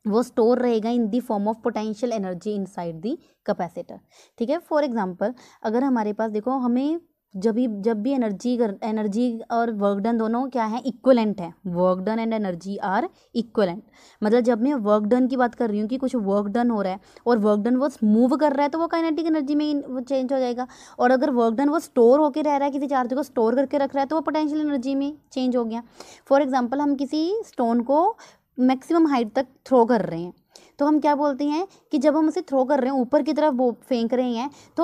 वो स्टोर रहेगा in the form of potential energy inside the capacitor. ठीक है, फॉर एग्जांपल अगर हमारे पास देखो, हमें जब भी एनर्जी और वर्क डन दोनों क्या है, इक्वलेंट है, work done and energy are equivalent. मतलब जब मैं वर्क डन की बात कर रही हूँ कि कुछ वर्क डन हो रहा है और वर्क डन वो मूव कर रहा है तो वो काइनेटिक एनर्जी में वो चेंज हो जाएगा, और अगर वर्क डन वो स्टोर होकर रह रहा है, किसी चार्ज को स्टोर करके रख रहा है तो वो पोटेंशियल एनर्जी में चेंज हो गया। फॉर एग्जाम्पल हम किसी स्टोन को मैक्सिमम हाइट तक थ्रो कर रहे हैं तो हम क्या बोलते हैं कि जब हम उसे थ्रो कर रहे हैं, ऊपर की तरफ वो फेंक रहे हैं, तो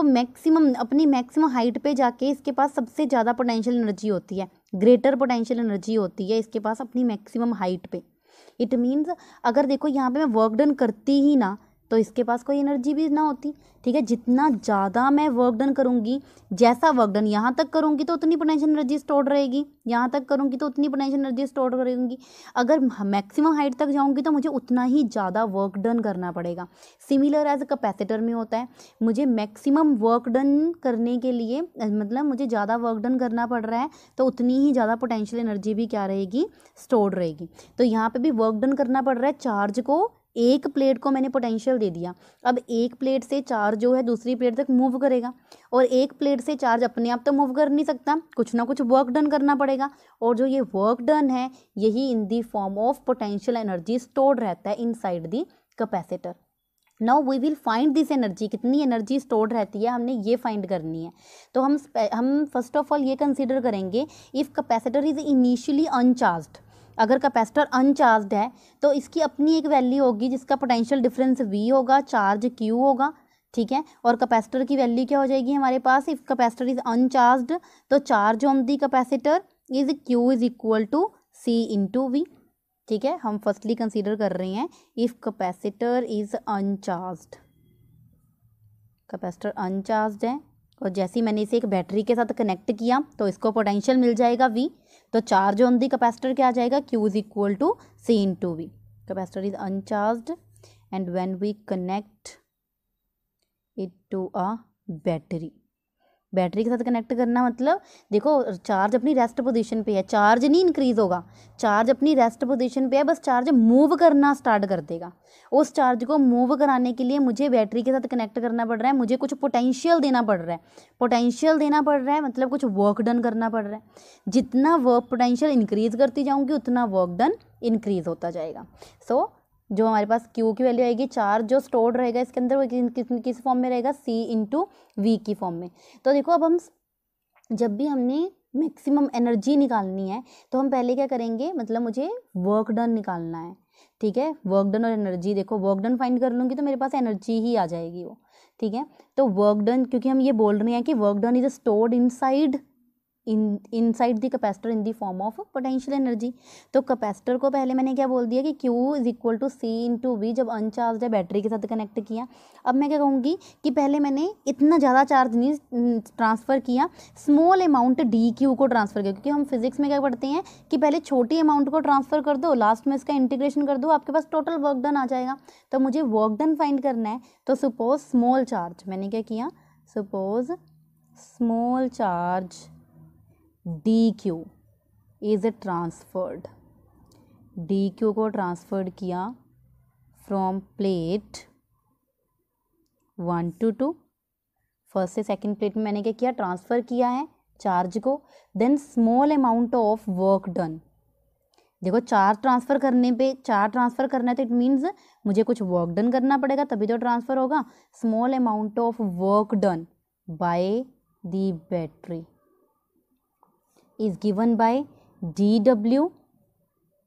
अपनी मैक्सिमम हाइट पे जाके इसके पास सबसे ज़्यादा पोटेंशियल एनर्जी होती है, ग्रेटर पोटेंशियल एनर्जी होती है इसके पास अपनी मैक्सिमम हाइट पे। इट मीन्स अगर देखो यहाँ पे मैं वर्क डन करती ही ना तो इसके पास कोई एनर्जी भी ना होती। ठीक है, जितना ज़्यादा मैं वर्क डन करूँगी, जैसा वर्क डन यहाँ तक करूँगी तो उतनी पोटेंशियल एनर्जी स्टोर रहेगी, यहाँ तक करूँगी तो उतनी पोटेंशियल एनर्जी स्टोर रहेगी। अगर मैक्सिमम हाइट तक जाऊँगी तो मुझे उतना ही ज़्यादा वर्क डन करना पड़ेगा। सिमिलर एज कैपेसिटर में होता है, मुझे मैक्सिमम वर्क डन करने के लिए, मतलब मुझे ज़्यादा वर्क डन करना पड़ रहा है तो उतनी ही ज़्यादा पोटेंशियल एनर्जी भी क्या रहेगी, स्टोर्ड रहेगी। तो यहाँ पर भी वर्क डन करना पड़ रहा है, चार्ज को, एक प्लेट को मैंने पोटेंशियल दे दिया, अब एक प्लेट से चार्ज जो है दूसरी प्लेट तक मूव करेगा, और एक प्लेट से चार्ज अपने आप तो मूव कर नहीं सकता, कुछ ना कुछ वर्क डन करना पड़ेगा, और जो ये वर्क डन है यही in the form of potential energy stored रहता है inside the capacitor. Now we will find this energy, कितनी एनर्जी स्टोर्ड रहती है हमने ये फाइंड करनी है। तो हम फर्स्ट ऑफ ऑल ये कंसिडर करेंगे, if capacitor is initially uncharged, अगर कैपेसिटर अनचार्ज्ड है तो इसकी अपनी एक वैल्यू होगी जिसका पोटेंशियल डिफरेंस V होगा, चार्ज Q होगा। ठीक है, और कैपेसिटर की वैल्यू क्या हो जाएगी हमारे पास, इफ कैपेसिटर इज अनचार्ज्ड तो charge on the capacitor is Q is equal to C into V। ठीक है, हम फर्स्टली कंसीडर कर रहे हैं if capacitor is uncharged, capacitor uncharged है और जैसे ही मैंने इसे एक बैटरी के साथ कनेक्ट किया तो इसको पोटेंशियल मिल जाएगा V, तो चार्ज ऑन दी कैपेसिटर क्या आ जाएगा, Q is equal to C into V। Capacitor is uncharged and when we connect it to a battery, battery के साथ कनेक्ट करना मतलब देखो चार्ज अपनी रेस्ट पोजीशन पे है, चार्ज नहीं इंक्रीज होगा, चार्ज अपनी रेस्ट पोजीशन पे है, बस चार्ज मूव करना स्टार्ट कर देगा। उस चार्ज को मूव कराने के लिए मुझे बैटरी के साथ कनेक्ट करना पड़ रहा है, मुझे कुछ पोटेंशियल देना पड़ रहा है, पोटेंशियल देना पड़ रहा है मतलब कुछ वर्क डन करना पड़ रहा है। जितना वर्क पोटेंशियल इंक्रीज करती जाऊँगी उतना वर्क डन इंक्रीज होता जाएगा। सो जो हमारे पास Q की वैल्यू आएगी, चार्ज जो स्टोर्ड रहेगा इसके अंदर वो किस फॉर्म में रहेगा, C इंटू V की फॉर्म में। तो देखो अब हम जब भी हमने मैक्सिमम एनर्जी निकालनी है तो हम पहले क्या करेंगे, मतलब मुझे वर्क डन निकालना है। ठीक है, वर्क डन और एनर्जी, देखो वर्क डन फाइंड कर लूँगी तो मेरे पास एनर्जी ही आ जाएगी वो। ठीक है, तो वर्क डन, क्योंकि हम ये बोल रहे हैं कि work done is stored inside inside the capacitor in the form of potential energy. तो कैपेसिटर को पहले मैंने क्या बोल दिया कि Q is equal to C into V, जब अनचार्ज है बैटरी के साथ कनेक्ट किया। अब मैं क्या कहूँगी कि पहले मैंने इतना ज़्यादा चार्ज नहीं ट्रांसफ़र किया, स्मॉल अमाउंट DQ को ट्रांसफ़र किया, क्योंकि हम फिजिक्स में क्या पढ़ते हैं कि पहले छोटी अमाउंट को ट्रांसफ़र कर दो, लास्ट में इसका इंटीग्रेशन कर दो, आपके पास टोटल वर्क डन आ जाएगा। तो मुझे वर्क डन फाइंड करना है। तो सपोज स्मॉल चार्ज, मैंने क्या किया, suppose small charge DQ is transferred, DQ को ट्रांसफर्ड किया फ्रॉम प्लेट 1 to 2, फर्स्ट से सेकंड प्लेट में मैंने क्या किया, ट्रांसफ़र किया है चार्ज को। Then small amount of work done, देखो चार्ज ट्रांसफ़र करने पे, चार्ज ट्रांसफ़र करना है तो इट मीन्स मुझे कुछ वर्क डन करना पड़ेगा तभी तो ट्रांसफ़र होगा। Small amount of work done by the battery is given by DW,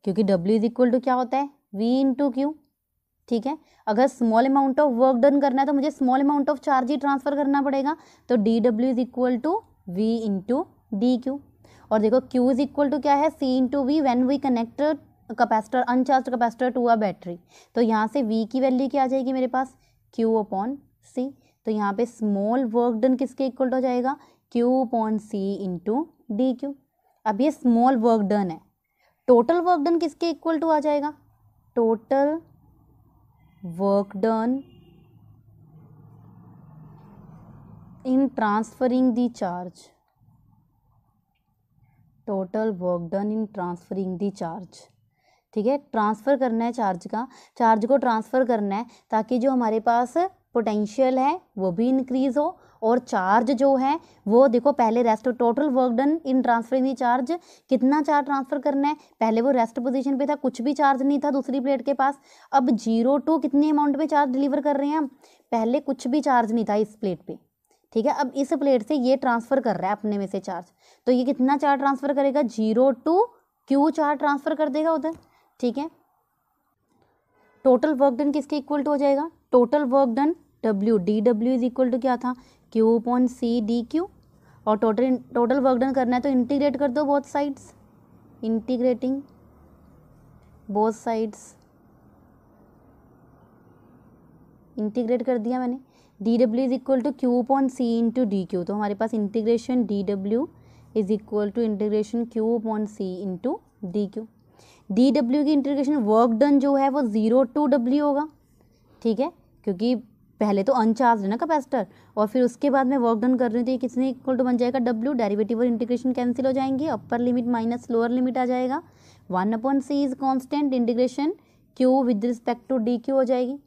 क्योंकि W इज इक्वल टू क्या होता है, V इंटू क्यू। ठीक है, अगर small amount of work done करना है तो मुझे स्मॉल अमाउंट ऑफ चार्ज ही ट्रांसफ़र करना पड़ेगा, तो DW is equal to V into DQ। और देखो Q इज इक्वल टू क्या है, C into V when we connect capacitor, uncharged capacitor to a battery. तो यहाँ से V की वैल्यू क्या आ जाएगी मेरे पास, Q अपॉन C। तो यहाँ पे स्मॉल वर्क डन किसके इक्वल हो जाएगा, Q upon C into DQ। अब ये स्मॉल वर्क डन है, टोटल वर्क डन किसके इक्वल टू आ जाएगा, total work done in transferring the charge, total work done in transferring the charge. ठीक है, ट्रांसफ़र करना है चार्ज का, चार्ज को ट्रांसफ़र करना है ताकि जो हमारे पास पोटेंशियल है वो भी इंक्रीज़ हो और चार्ज जो है वो, देखो पहले rest, total work done in transferring charge, कितना चार्ज ट्रांसफ़र करना है, पहले वो रेस्ट पोजीशन पे था, कुछ भी चार्ज नहीं था दूसरी प्लेट के पास। अब 0 to कितने अमाउंट पे चार्ज डिलीवर कर रहे हैं हम, पहले कुछ भी चार्ज नहीं था इस प्लेट पे। ठीक है, अब इस प्लेट से ये ट्रांसफ़र कर रहा है अपने में से चार्ज, तो ये कितना चार्ज ट्रांसफ़र करेगा, 0 to Q चार्ज ट्रांसफ़र कर देगा उधर। ठीक है, टोटल वर्क डन किसके इक्वल टू हो जाएगा, total work done W, DW is equal to क्या था, Q अपॉन C DQ। और टोटल वर्क डन करना है तो इंटीग्रेट कर दो both sides, integrating both sides, integrate कर दिया मैंने। DW is equal to Q upon C into DQ, तो हमारे पास integration DW is equal to integration Q upon C into DQ। DW की इंटीग्रेशन वर्क डन जो है वो 0 to W होगा। ठीक है, क्योंकि पहले तो अनचार्ज है ना कैपेसिटर, और फिर उसके बाद मैं वर्क डन कर रही हूँ तो ये किसने इक्वल टू बन जाएगा, W। डेरिवेटिव और इंटीग्रेशन कैंसिल हो जाएंगे, upper limit minus lower limit आ जाएगा। 1 upon C is constant, integration Q with respect to DQ हो जाएगी।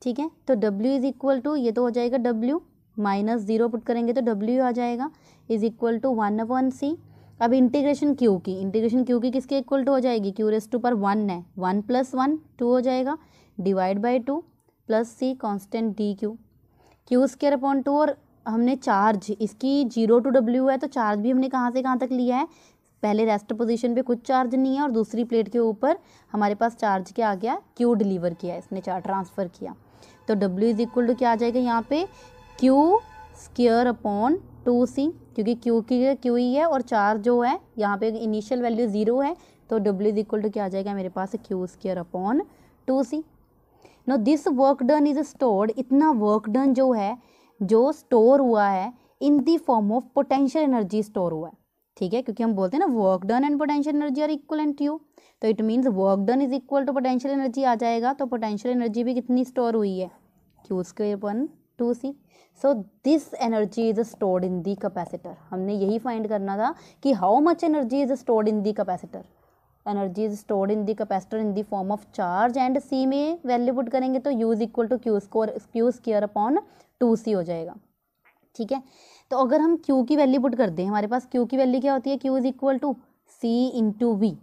ठीक है, तो W इज इक्वल टू, ये तो हो जाएगा W माइनस 0 पुट करेंगे तो W आ जाएगा, is equal to 1 upon C। अब इंटीग्रेशन Q की, इंटीग्रेशन Q की किसके इक्वल टू हो जाएगी, Q रेज़ टू पर 1 है, 1 + 1 2 हो जाएगा, divide by 2 plus C constant DQ, Q square upon 2। और हमने चार्ज इसकी 0 to W है, तो चार्ज भी हमने कहाँ से कहाँ तक लिया है, पहले रेस्ट पोजीशन पे कुछ चार्ज नहीं है और दूसरी प्लेट के ऊपर हमारे पास चार्ज क्या आ गया, Q डिलीवर किया, इसने चार्ज ट्रांसफ़र किया। तो W इज इक्वल टू क्या आ जाएगा यहाँ पे, Q स्क्वायर अपॉन 2C, क्योंकि Q की Q ही है और चार्ज जो है यहाँ पे इनिशियल वैल्यू 0 है, तो W इज इक्वल टू क्या आ जाएगा मेरे पास, Q square upon 2C। No this work done is stored, इतना वर्क डन जो है, जो स्टोर हुआ है in the form of potential energy store हुआ है। ठीक है, क्योंकि हम बोलते हैं ना work done and potential energy are equal to U, तो it means work done is equal to potential energy आ जाएगा। तो पोटेंशियल एनर्जी भी कितनी स्टोर हुई है, Q square upon 2C। So this energy is stored in the capacitor. हमने यही फाइंड करना था कि how much energy is stored in the capacitor. Energy is stored in the capacitor in the form of charge and C में वैल्यू पुट करेंगे तो U is equal to Q square upon 2C हो जाएगा। ठीक है, तो अगर हम Q की वैल्यू पुट कर दें, हमारे पास Q की वैल्यू क्या होती है, Q is equal to C into V.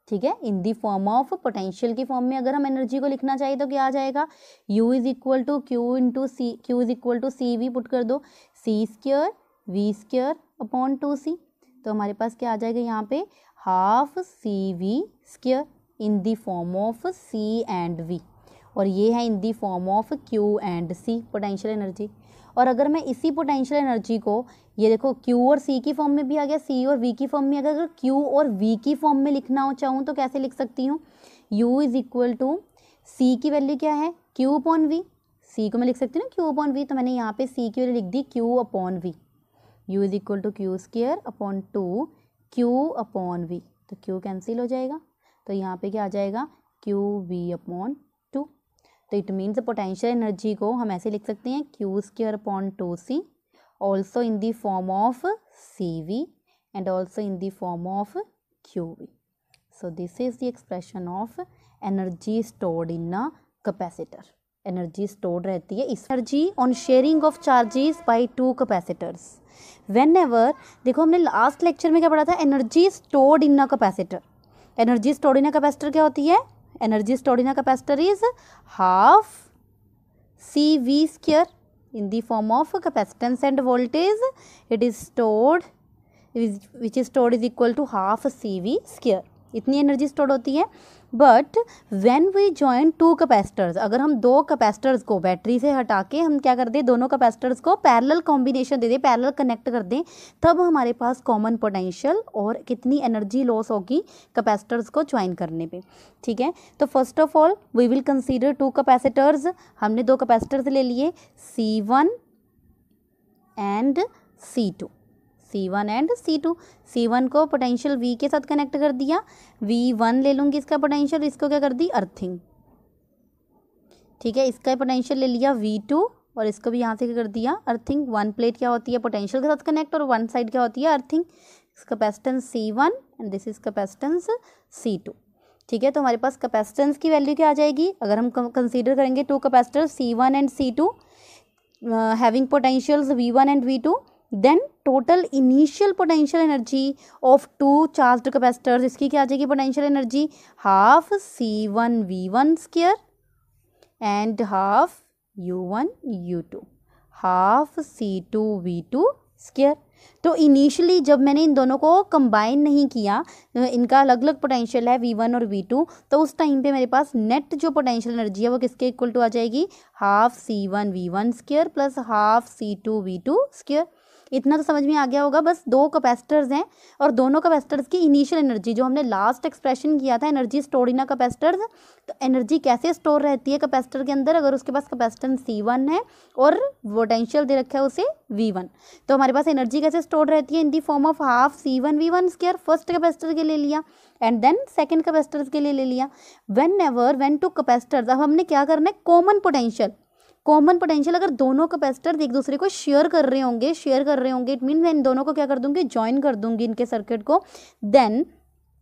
ठीक है, in the form of potential की फॉर्म में अगर हम एनर्जी को लिखना चाहिए तो क्या आ जाएगा, U is equal to Q into C, Q is equal to C we put कर दो, C square V square upon 2C। तो हमारे पास क्या आ जाएगा यहाँ पे, half CV square in the form of C and V, और ये है in the form of Q and C potential energy. और अगर मैं इसी पोटेंशियल एनर्जी को ये देखो Q और C की फॉर्म में भी आ गया, C और V की फॉर्म में आ गया। अगर Q और V की फॉर्म में लिखना हो चाहूँ तो कैसे लिख सकती हूँ, U is equal to C की वैल्यू क्या है Q अपॉन V, C को मैं लिख सकती हूँ ना Q अपॉन V, तो मैंने यहाँ पे C की वैल्यू लिख दी Q upon V। U is equal to Q square upon 2 Q upon V, तो Q कैंसिल हो जाएगा, तो यहाँ पे क्या आ जाएगा QV अपॉन 2। तो इट मीन्स पोटेंशियल एनर्जी को हम ऐसे लिख सकते हैं Q square upon 2C also in the form of CV and also in the form of QV. So this is the expression of energy stored in a capacitor. Energy stored रहती है इस energy on sharing of charges by two capacitors. Whenever, देखो हमने लास्ट लेक्चर में क्या पढ़ा था, energy stored in a capacitor. Energy stored in a capacitor क्या होती है, energy stored in a capacitor is half CV square in the form of capacitance and voltage, it is stored, which is stored is equal to half CV square, इतनी एनर्जी स्टोर होती है। But when we join two capacitors, अगर हम दो कैपेसिटर्स को बैटरी से हटा के हम क्या कर दें, दोनों कैपेसिटर्स को पैरेलल कॉम्बिनेशन दे दें, पैरेलल कनेक्ट कर दें, तब हमारे पास कॉमन पोटेंशियल और कितनी एनर्जी लॉस होगी कैपेसिटर्स को ज्वाइन करने पे। ठीक है, तो first of all we will consider two capacitors. हमने दो कैपेसिटर्स ले लिए C1 and C2, C1 and C2। C1 को पोटेंशियल V के साथ कनेक्ट कर दिया, V1 ले लूँगी इसका पोटेंशियल, इसको क्या कर दी अर्थिंग। ठीक है, इसका पोटेंशियल ले लिया V2 और इसको भी यहाँ से क्या कर दिया अर्थिंग। वन प्लेट क्या होती है पोटेंशियल के साथ कनेक्ट और वन साइड क्या होती है earthing. Capacitance C1 and this is capacitance C2। ठीक है, तो हमारे पास कैपेसिटेंस की वैल्यू क्या आ जाएगी, अगर हम कंसीडर करेंगे two capacitor C1 and C2 having potentials V1 and V2, then total initial potential energy of two charged capacitors, इसकी क्या आ जाएगी potential energy, half C1 V1 square and half U1 U2, half C2 V2 square. तो इनिशियली जब मैंने इन दोनों को कंबाइन नहीं किया, इनका अलग अलग पोटेंशियल है V1 और V2, तो उस टाइम पे मेरे पास नेट जो पोटेंशियल एनर्जी है वो किसके इक्वल टू आ जाएगी, half C1 V1 square plus half C2 V2 square. इतना तो समझ में आ गया होगा। बस दो कैपेसिटर्स हैं और दोनों कैपेसिटर्स की इनिशियल एनर्जी जो हमने लास्ट एक्सप्रेशन किया था, एनर्जी स्टोर्ड इन कैपेसिटर्स, तो एनर्जी कैसे स्टोर रहती है कैपेसिटर के अंदर, अगर उसके पास कैपेसिटेंस C1 है और पोटेंशियल दे रखा है उसे V1, तो हमारे पास एनर्जी कैसे स्टोर रहती है in the form of half C1 V1 square, first capacitor के लिए लिया एंड देन सेकेंड कैपेसिटर के लिए ले लिया। व्हेन टू कैपेसिटर्स, अब हमने क्या करना है कॉमन पोटेंशियल अगर दोनों कैपेसिटर एक दूसरे को शेयर कर रहे होंगे इट मीन मैं इन दोनों को क्या कर दूंगी, ज्वाइन कर दूंगी इनके सर्किट को, देन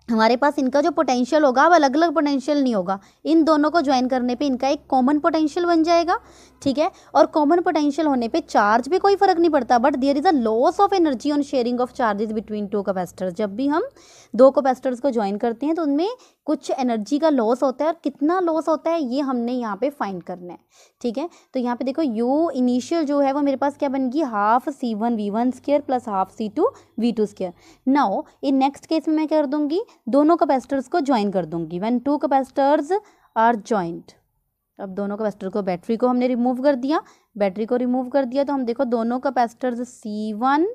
हमारे पास इनका जो पोटेंशियल होगा अब अलग अलग पोटेंशियल नहीं होगा, इन दोनों को ज्वाइन करने पे इनका एक कॉमन पोटेंशियल बन जाएगा। ठीक है, और कॉमन पोटेंशियल होने पे चार्ज पे कोई फर्क नहीं पड़ता, but there is a loss of energy on sharing of charges between two capacitors. जब भी हम दो कैपेसिटर्स को ज्वाइन करते हैं तो उनमें कुछ एनर्जी का लॉस होता है, और कितना लॉस होता है ये हमने यहाँ पे फाइंड करना है। ठीक है, तो यहाँ पे देखो यू इनिशियल जो है वो मेरे पास क्या बन गई, half C1 V1 square plus half C2 V2 square. Now in next case में मैं क्या कर दूंगी, दोनों कैपेसिटर्स को ज्वाइन कर दूंगी। When two capacitors are joint, अब दोनों कैपेसिटर को, बैटरी को हमने रिमूव कर दिया, तो हम देखो दोनों कैपेसिटर्स C1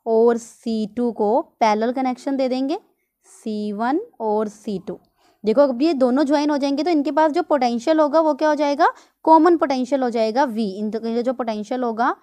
और C2 को पैरेलल कनेक्शन दे देंगे, C1 और C2। देखो अब ये दोनों ज्वाइन हो जाएंगे तो इनके पास जो पोटेंशियल होगा वो क्या हो जाएगा, कॉमन पोटेंशियल हो जाएगा V। इन जो पोटेंशियल होगा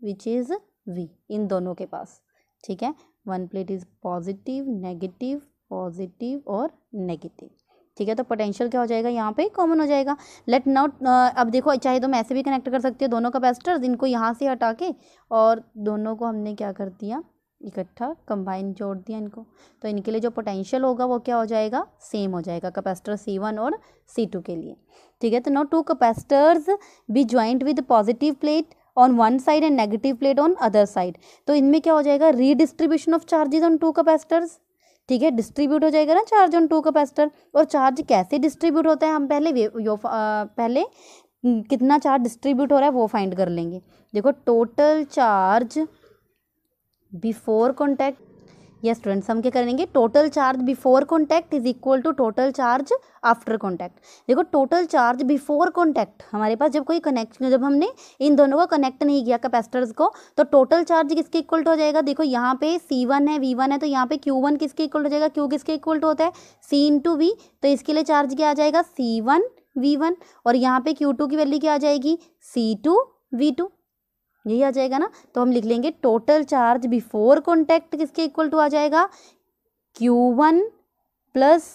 विच इज V इन दोनों के पास। ठीक है, one plate is positive positive और नेगेटिव। ठीक है, तो पोटेंशियल क्या हो जाएगा यहाँ पे कॉमन हो जाएगा। लेट नाउ अब देखो चाहे तो मैं ऐसे भी कनेक्ट कर सकती हूँ दोनों कैपेसिटर्स, इनको यहाँ से हटा के और दोनों को हमने क्या कर दिया इकट्ठा कंबाइन जोड़ दिया इनको, तो इनके लिए जो पोटेंशियल होगा वो क्या हो जाएगा, सेम हो जाएगा कैपेसिटर C1 और C2 के लिए। ठीक है, तो now two capacitors be joint with positive plate on one side and negative plate on other side, तो इनमें क्या हो जाएगा, redistribution of charges on two capacitors. ठीक है, डिस्ट्रीब्यूट हो जाएगा ना चार्ज ऑन टू कैपेसिटर। और चार्ज कैसे डिस्ट्रीब्यूट होता है हम पहले कितना चार्ज डिस्ट्रीब्यूट हो रहा है वो फाइंड कर लेंगे। देखो total charge before contact yes students, हम क्या करेंगे, total charge before contact is equal to total charge after contact. देखो टोटल चार्ज बिफोर कॉन्टैक्ट हमारे पास जब कोई कनेक्ट, जब हमने इन दोनों को कनेक्ट नहीं किया कैपेसिटर्स को, तो टोटल चार्ज किसके इक्वल टू हो जाएगा। देखो यहाँ पे C1 है, V1 है, तो यहाँ पे Q1 किसके इक्वल हो जाएगा, Q किसके इक्वल टू होता है C इंटू V, तो इसके लिए चार्ज क्या आ जाएगा C1 V1, और यहाँ पे Q2 की वैल्यू क्या आ जाएगी C2 V2, यही आ जाएगा ना। तो हम लिख लेंगे टोटल चार्ज बिफोर कॉन्टैक्ट किसके इक्वल टू आ जाएगा Q1 plus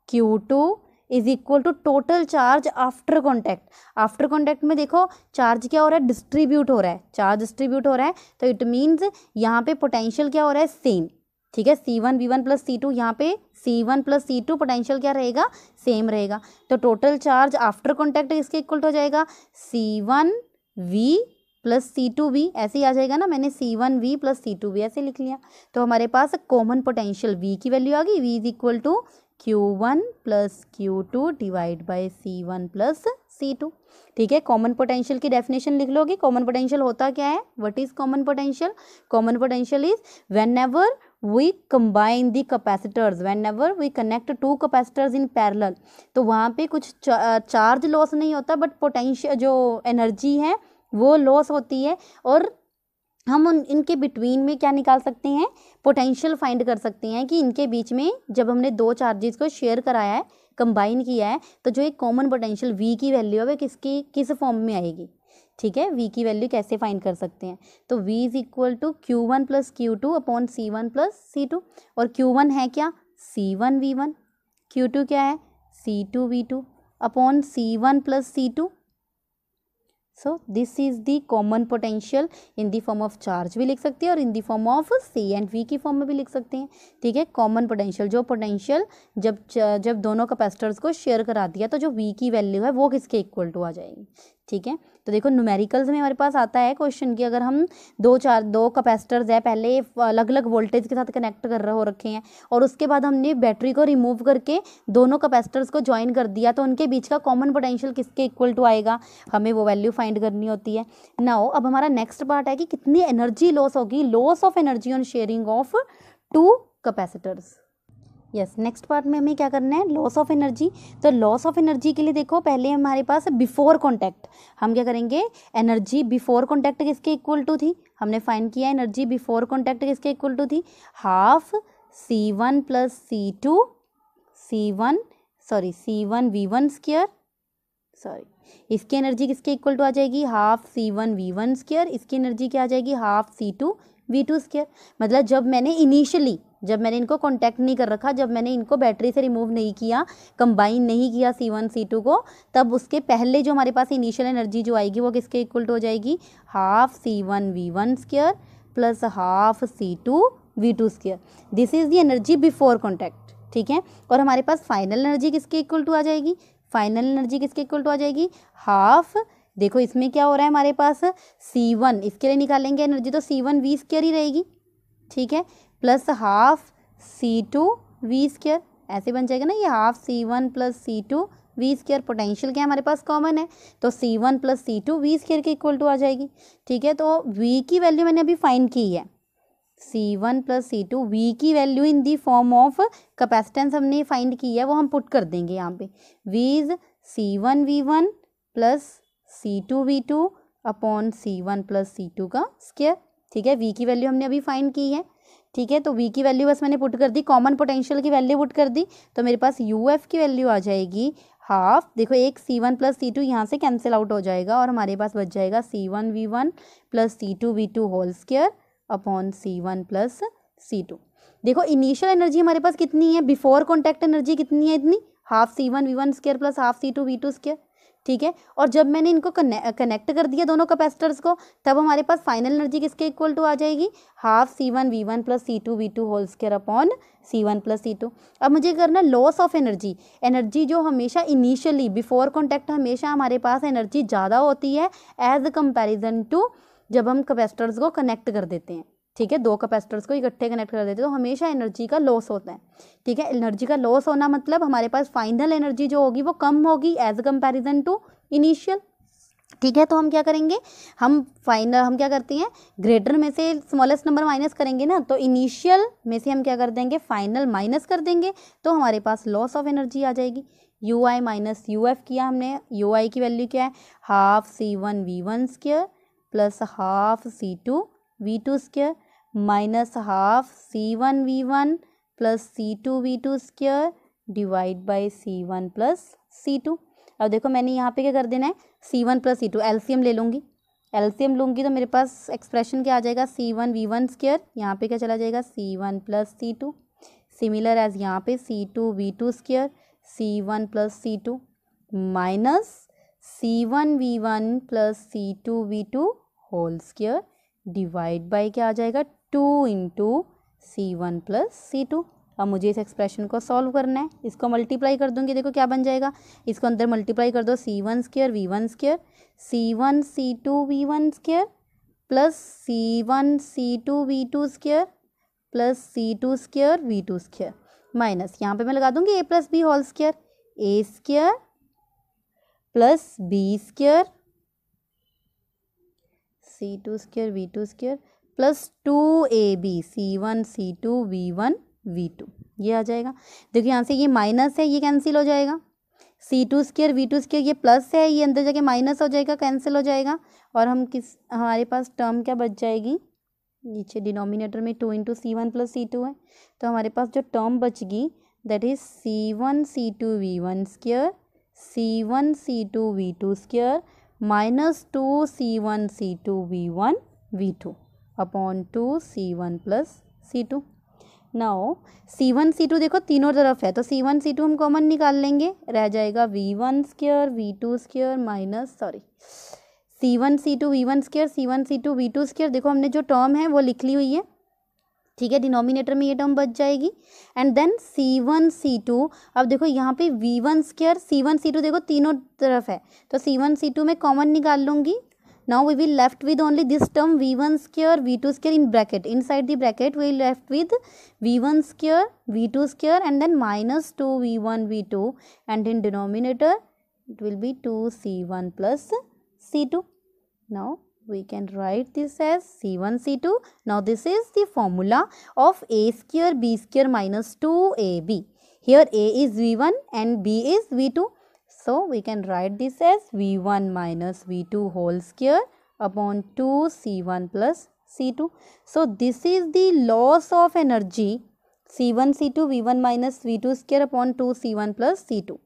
Q2 is equal to total charge after contact. After contact में देखो चार्ज क्या हो रहा है, डिस्ट्रीब्यूट हो रहा है, चार्ज डिस्ट्रीब्यूट हो रहा है, तो इट मीन्स यहाँ पे पोटेंशियल क्या हो रहा है सेम, ठीक है। C1 V1 प्लस C2, यहाँ पे C1 प्लस C2 पोटेंशियल क्या रहेगा सेम रहेगा। तो टोटल चार्ज आफ्टर कॉन्टैक्ट इसके इक्वल टू हो जाएगा C1 V प्लस C2V, ऐसे ही आ जाएगा ना, मैंने C1V प्लस C2V ऐसे लिख लिया। तो हमारे पास कॉमन पोटेंशियल V की वैल्यू आ गई, V is equal to Q1 plus Q2 divide by C1 plus C2, ठीक है। कॉमन पोटेंशियल की डेफिनेशन लिख लोगे। कॉमन पोटेंशियल होता क्या है, what is common potential. Common potential is whenever we combine the capacitors, whenever we connect two capacitors in parallel, तो वहाँ पे कुछ चार्ज लॉस नहीं होता, बट पोटेंशियल जो एनर्जी है वो लॉस होती है, और हम इनके बिटवीन में क्या निकाल सकते हैं, पोटेंशियल फाइंड कर सकते हैं कि इनके बीच में जब हमने दो चार्जेस को शेयर कराया है, कंबाइन किया है, तो जो एक कॉमन पोटेंशियल V की वैल्यू है वो किस फॉर्म में आएगी, ठीक है। V की वैल्यू कैसे फाइंड कर सकते हैं, तो V is equal to Q1 plus Q2 upon C1 plus C2, और Q1 है क्या C1 V1, Q2 क्या है C2 V2 upon C1 plus C2। So this is the common potential in the form of charge भी लिख सकते हैं और इन the form of C and V की फॉर्म में भी लिख सकते हैं, ठीक है। कॉमन पोटेंशियल, जो पोटेंशियल जब दोनों कैपेसिटर्स को शेयर करा दिया, तो जो V की वैल्यू है वो किसके इक्वल टू आ जाएगी, ठीक है। तो देखो न्यूमेरिकल्स में हमारे पास आता है क्वेश्चन कि अगर हम दो कैपेसिटर्स है, पहले अलग अलग वोल्टेज के साथ कनेक्ट कर रहे हो रखे हैं, और उसके बाद हमने बैटरी को रिमूव करके दोनों कैपेसिटर्स को ज्वाइन कर दिया, तो उनके बीच का कॉमन पोटेंशियल किसके इक्वल टू आएगा, हमें वो वैल्यू फाइंड करनी होती है। नाउ अब हमारा नेक्स्ट पार्ट है कि कितनी एनर्जी लॉस होगी, loss of energy on sharing of two capacitors. Yes, next part में हमें क्या करना है, लॉस ऑफ एनर्जी। तो लॉस ऑफ एनर्जी के लिए देखो पहले हमारे पास बिफोर कॉन्टैक्ट, हम क्या करेंगे, एनर्जी बिफोर कॉन्टैक्ट किसके इक्वल टू थी, हमने फाइंड किया एनर्जी बिफोर कॉन्टैक्ट किसके इक्वल टू थी, half C1 plus C2 C1 V1 square, sorry इसकी एनर्जी किसके इक्वल टू आ जाएगी, हाफ C1 V1 स्क्वायर, इसकी एनर्जी क्या आ जाएगी, हाफ C2 V2 स्क्वायर। मतलब जब मैंने इनको कॉन्टैक्ट नहीं कर रखा, जब मैंने इनको बैटरी से रिमूव नहीं किया, कंबाइन नहीं किया C1 C2 को, तब उसके पहले जो हमारे पास इनिशियल एनर्जी जो आएगी वो किसके इक्वल टू हो जाएगी, half C1 V1 square plus half C2 V2 square. This is the energy before contact, ठीक है। और हमारे पास फाइनल एनर्जी किसके इक्वल टू आ जाएगी, फाइनल एनर्जी किसके इक्वल टू आ जाएगी, हाफ, देखो इसमें क्या हो रहा है हमारे पास C1, इसके लिए निकालेंगे एनर्जी तो C1 V स्क्वायर ही रहेगी, ठीक है, plus half C2 V square, ऐसे बन जाएगा ना ये, half C1 plus C2 V square. Potential क्या हमारे पास कॉमन है, तो C1 plus C2 V square के इक्वल टू आ जाएगी, ठीक है। तो V की वैल्यू मैंने अभी फाइंड की है, C1 प्लस C2, V की value in the form of capacitance हमने फाइंड की है, वो हम पुट कर देंगे यहाँ पे, V is C1 V1 plus C2 V2 upon C1 plus C2 का स्क्वायर, ठीक है। V की वैल्यू हमने अभी फाइंड की है, ठीक है। तो V की वैल्यू बस मैंने पुट कर दी, कॉमन पोटेंशियल की वैल्यू पुट कर दी, तो मेरे पास UF की वैल्यू आ जाएगी हाफ, देखो एक C1 प्लस C2 यहाँ से कैंसिल आउट हो जाएगा, और हमारे पास बच जाएगा C1 V1 plus C2 V2 whole square upon C1 plus C2। देखो इनिशियल एनर्जी हमारे पास कितनी है, बिफोर कॉन्टैक्ट एनर्जी कितनी है, इतनी half C1 V1 square plus half C2 V2 square, ठीक है। और जब मैंने इनको कनेक्ट कर दिया दोनों कैपेसिटर्स को, तब हमारे पास फाइनल एनर्जी किसके इक्वल टू आ जाएगी, half C1 V1 plus C2 V2 whole square upon C1 plus C2। अब मुझे करना लॉस ऑफ एनर्जी, एनर्जी जो हमेशा इनिशियली बिफोर कॉन्टैक्ट हमेशा हमारे पास एनर्जी ज़्यादा होती है एज कंपेरिजन टू जब हम कैपेसिटर्स को कनेक्ट कर देते हैं, ठीक है, दो कैपेसिटर्स को इकट्ठे कनेक्ट कर देते हैं, तो हमेशा एनर्जी का लॉस होता है, ठीक है। एनर्जी का लॉस होना मतलब हमारे पास फाइनल एनर्जी जो होगी वो कम होगी एज कंपैरिजन टू इनिशियल, ठीक है, तो हम क्या करेंगे, हम क्या करते हैं, ग्रेटर में से स्मॉलेस्ट नंबर माइनस करेंगे ना, तो इनिशियल में से हम क्या कर देंगे, फाइनल माइनस कर देंगे, तो हमारे पास लॉस ऑफ एनर्जी आ जाएगी। You I minus U F किया हमने, यू आई की वैल्यू क्या है, half C1V1 square plus half C2V2 square minus half C1V1 plus C2V2 square divide by C1 plus C2। अब देखो मैंने यहाँ पे क्या कर देना है, C1 प्लस C2 एलसीएम ले लूँगी, एलसीएम लूँगी तो मेरे पास एक्सप्रेशन क्या आ जाएगा, C1V1 स्क्वायर, यहाँ पे क्या चला जाएगा, C1 plus C2, similar as यहाँ पे C2V2 square, C1 plus C2 minus C1V1 plus C2V2 whole square divide by क्या आ जाएगा, 2 इंटू C1 प्लस C2। अब मुझे इस एक्सप्रेशन को सॉल्व करना है, इसको मल्टीप्लाई कर दूंगी, देखो क्या बन जाएगा, इसको अंदर मल्टीप्लाई कर दो, C1 square V1 square C1 C2 V1 square plus C1 C2 V2 square plus C2 square V2 square minus यहाँ पे मैं लगा दूंगी A plus B whole square, A square plus B square C2 square V2 square plus 2AB C1 C2 V1 V2, ये आ जाएगा। देखिए यहाँ से ये माइनस है, ये कैंसिल हो जाएगा, C2 स्क्वायर V2 स्क्वायर ये प्लस है, ये अंदर जाके माइनस हो जाएगा, कैंसिल हो जाएगा, और हमारे पास टर्म क्या बच जाएगी, नीचे डिनोमिनेटर में 2 इंटू C1 प्लस C2 है, तो हमारे पास जो टर्म बचगी that is C1 C2 V1 square C1 C2 V2 square minus 2 C1 C2 V1 V2 upon 2 C1 plus C2। Now C1 C2 देखो तीनों तरफ है, तो C1 C2 हम कॉमन निकाल लेंगे, रह जाएगा V1 square V2 square minus C1 C2 V1 square C1 C2 V2 square, देखो हमने जो टर्म है वो लिख ली हुई है, ठीक है, डिनोमिनेटर में ये टर्म बच जाएगी, एंड देन C1 C2, अब देखो यहाँ पे V1 स्क्वायर C1 C2 देखो तीनों तरफ है, तो C1 C2 में कॉमन निकाल लूँगी। Now we will left with only this term V1 square V2 square in bracket, inside the bracket we will left with V1 square V2 square and then minus 2 V1 V2, and in denominator it will be 2 C1 plus C2. Now we can write this as C1 C2. Now this is the formula of A square B square minus 2AB. Here A is V1 and B is V2. So we can write this as V1 minus V2 whole square upon 2 C1 plus C2. So this is the loss of energy C1 C2 V1 minus V2 square upon 2 C1 plus C2.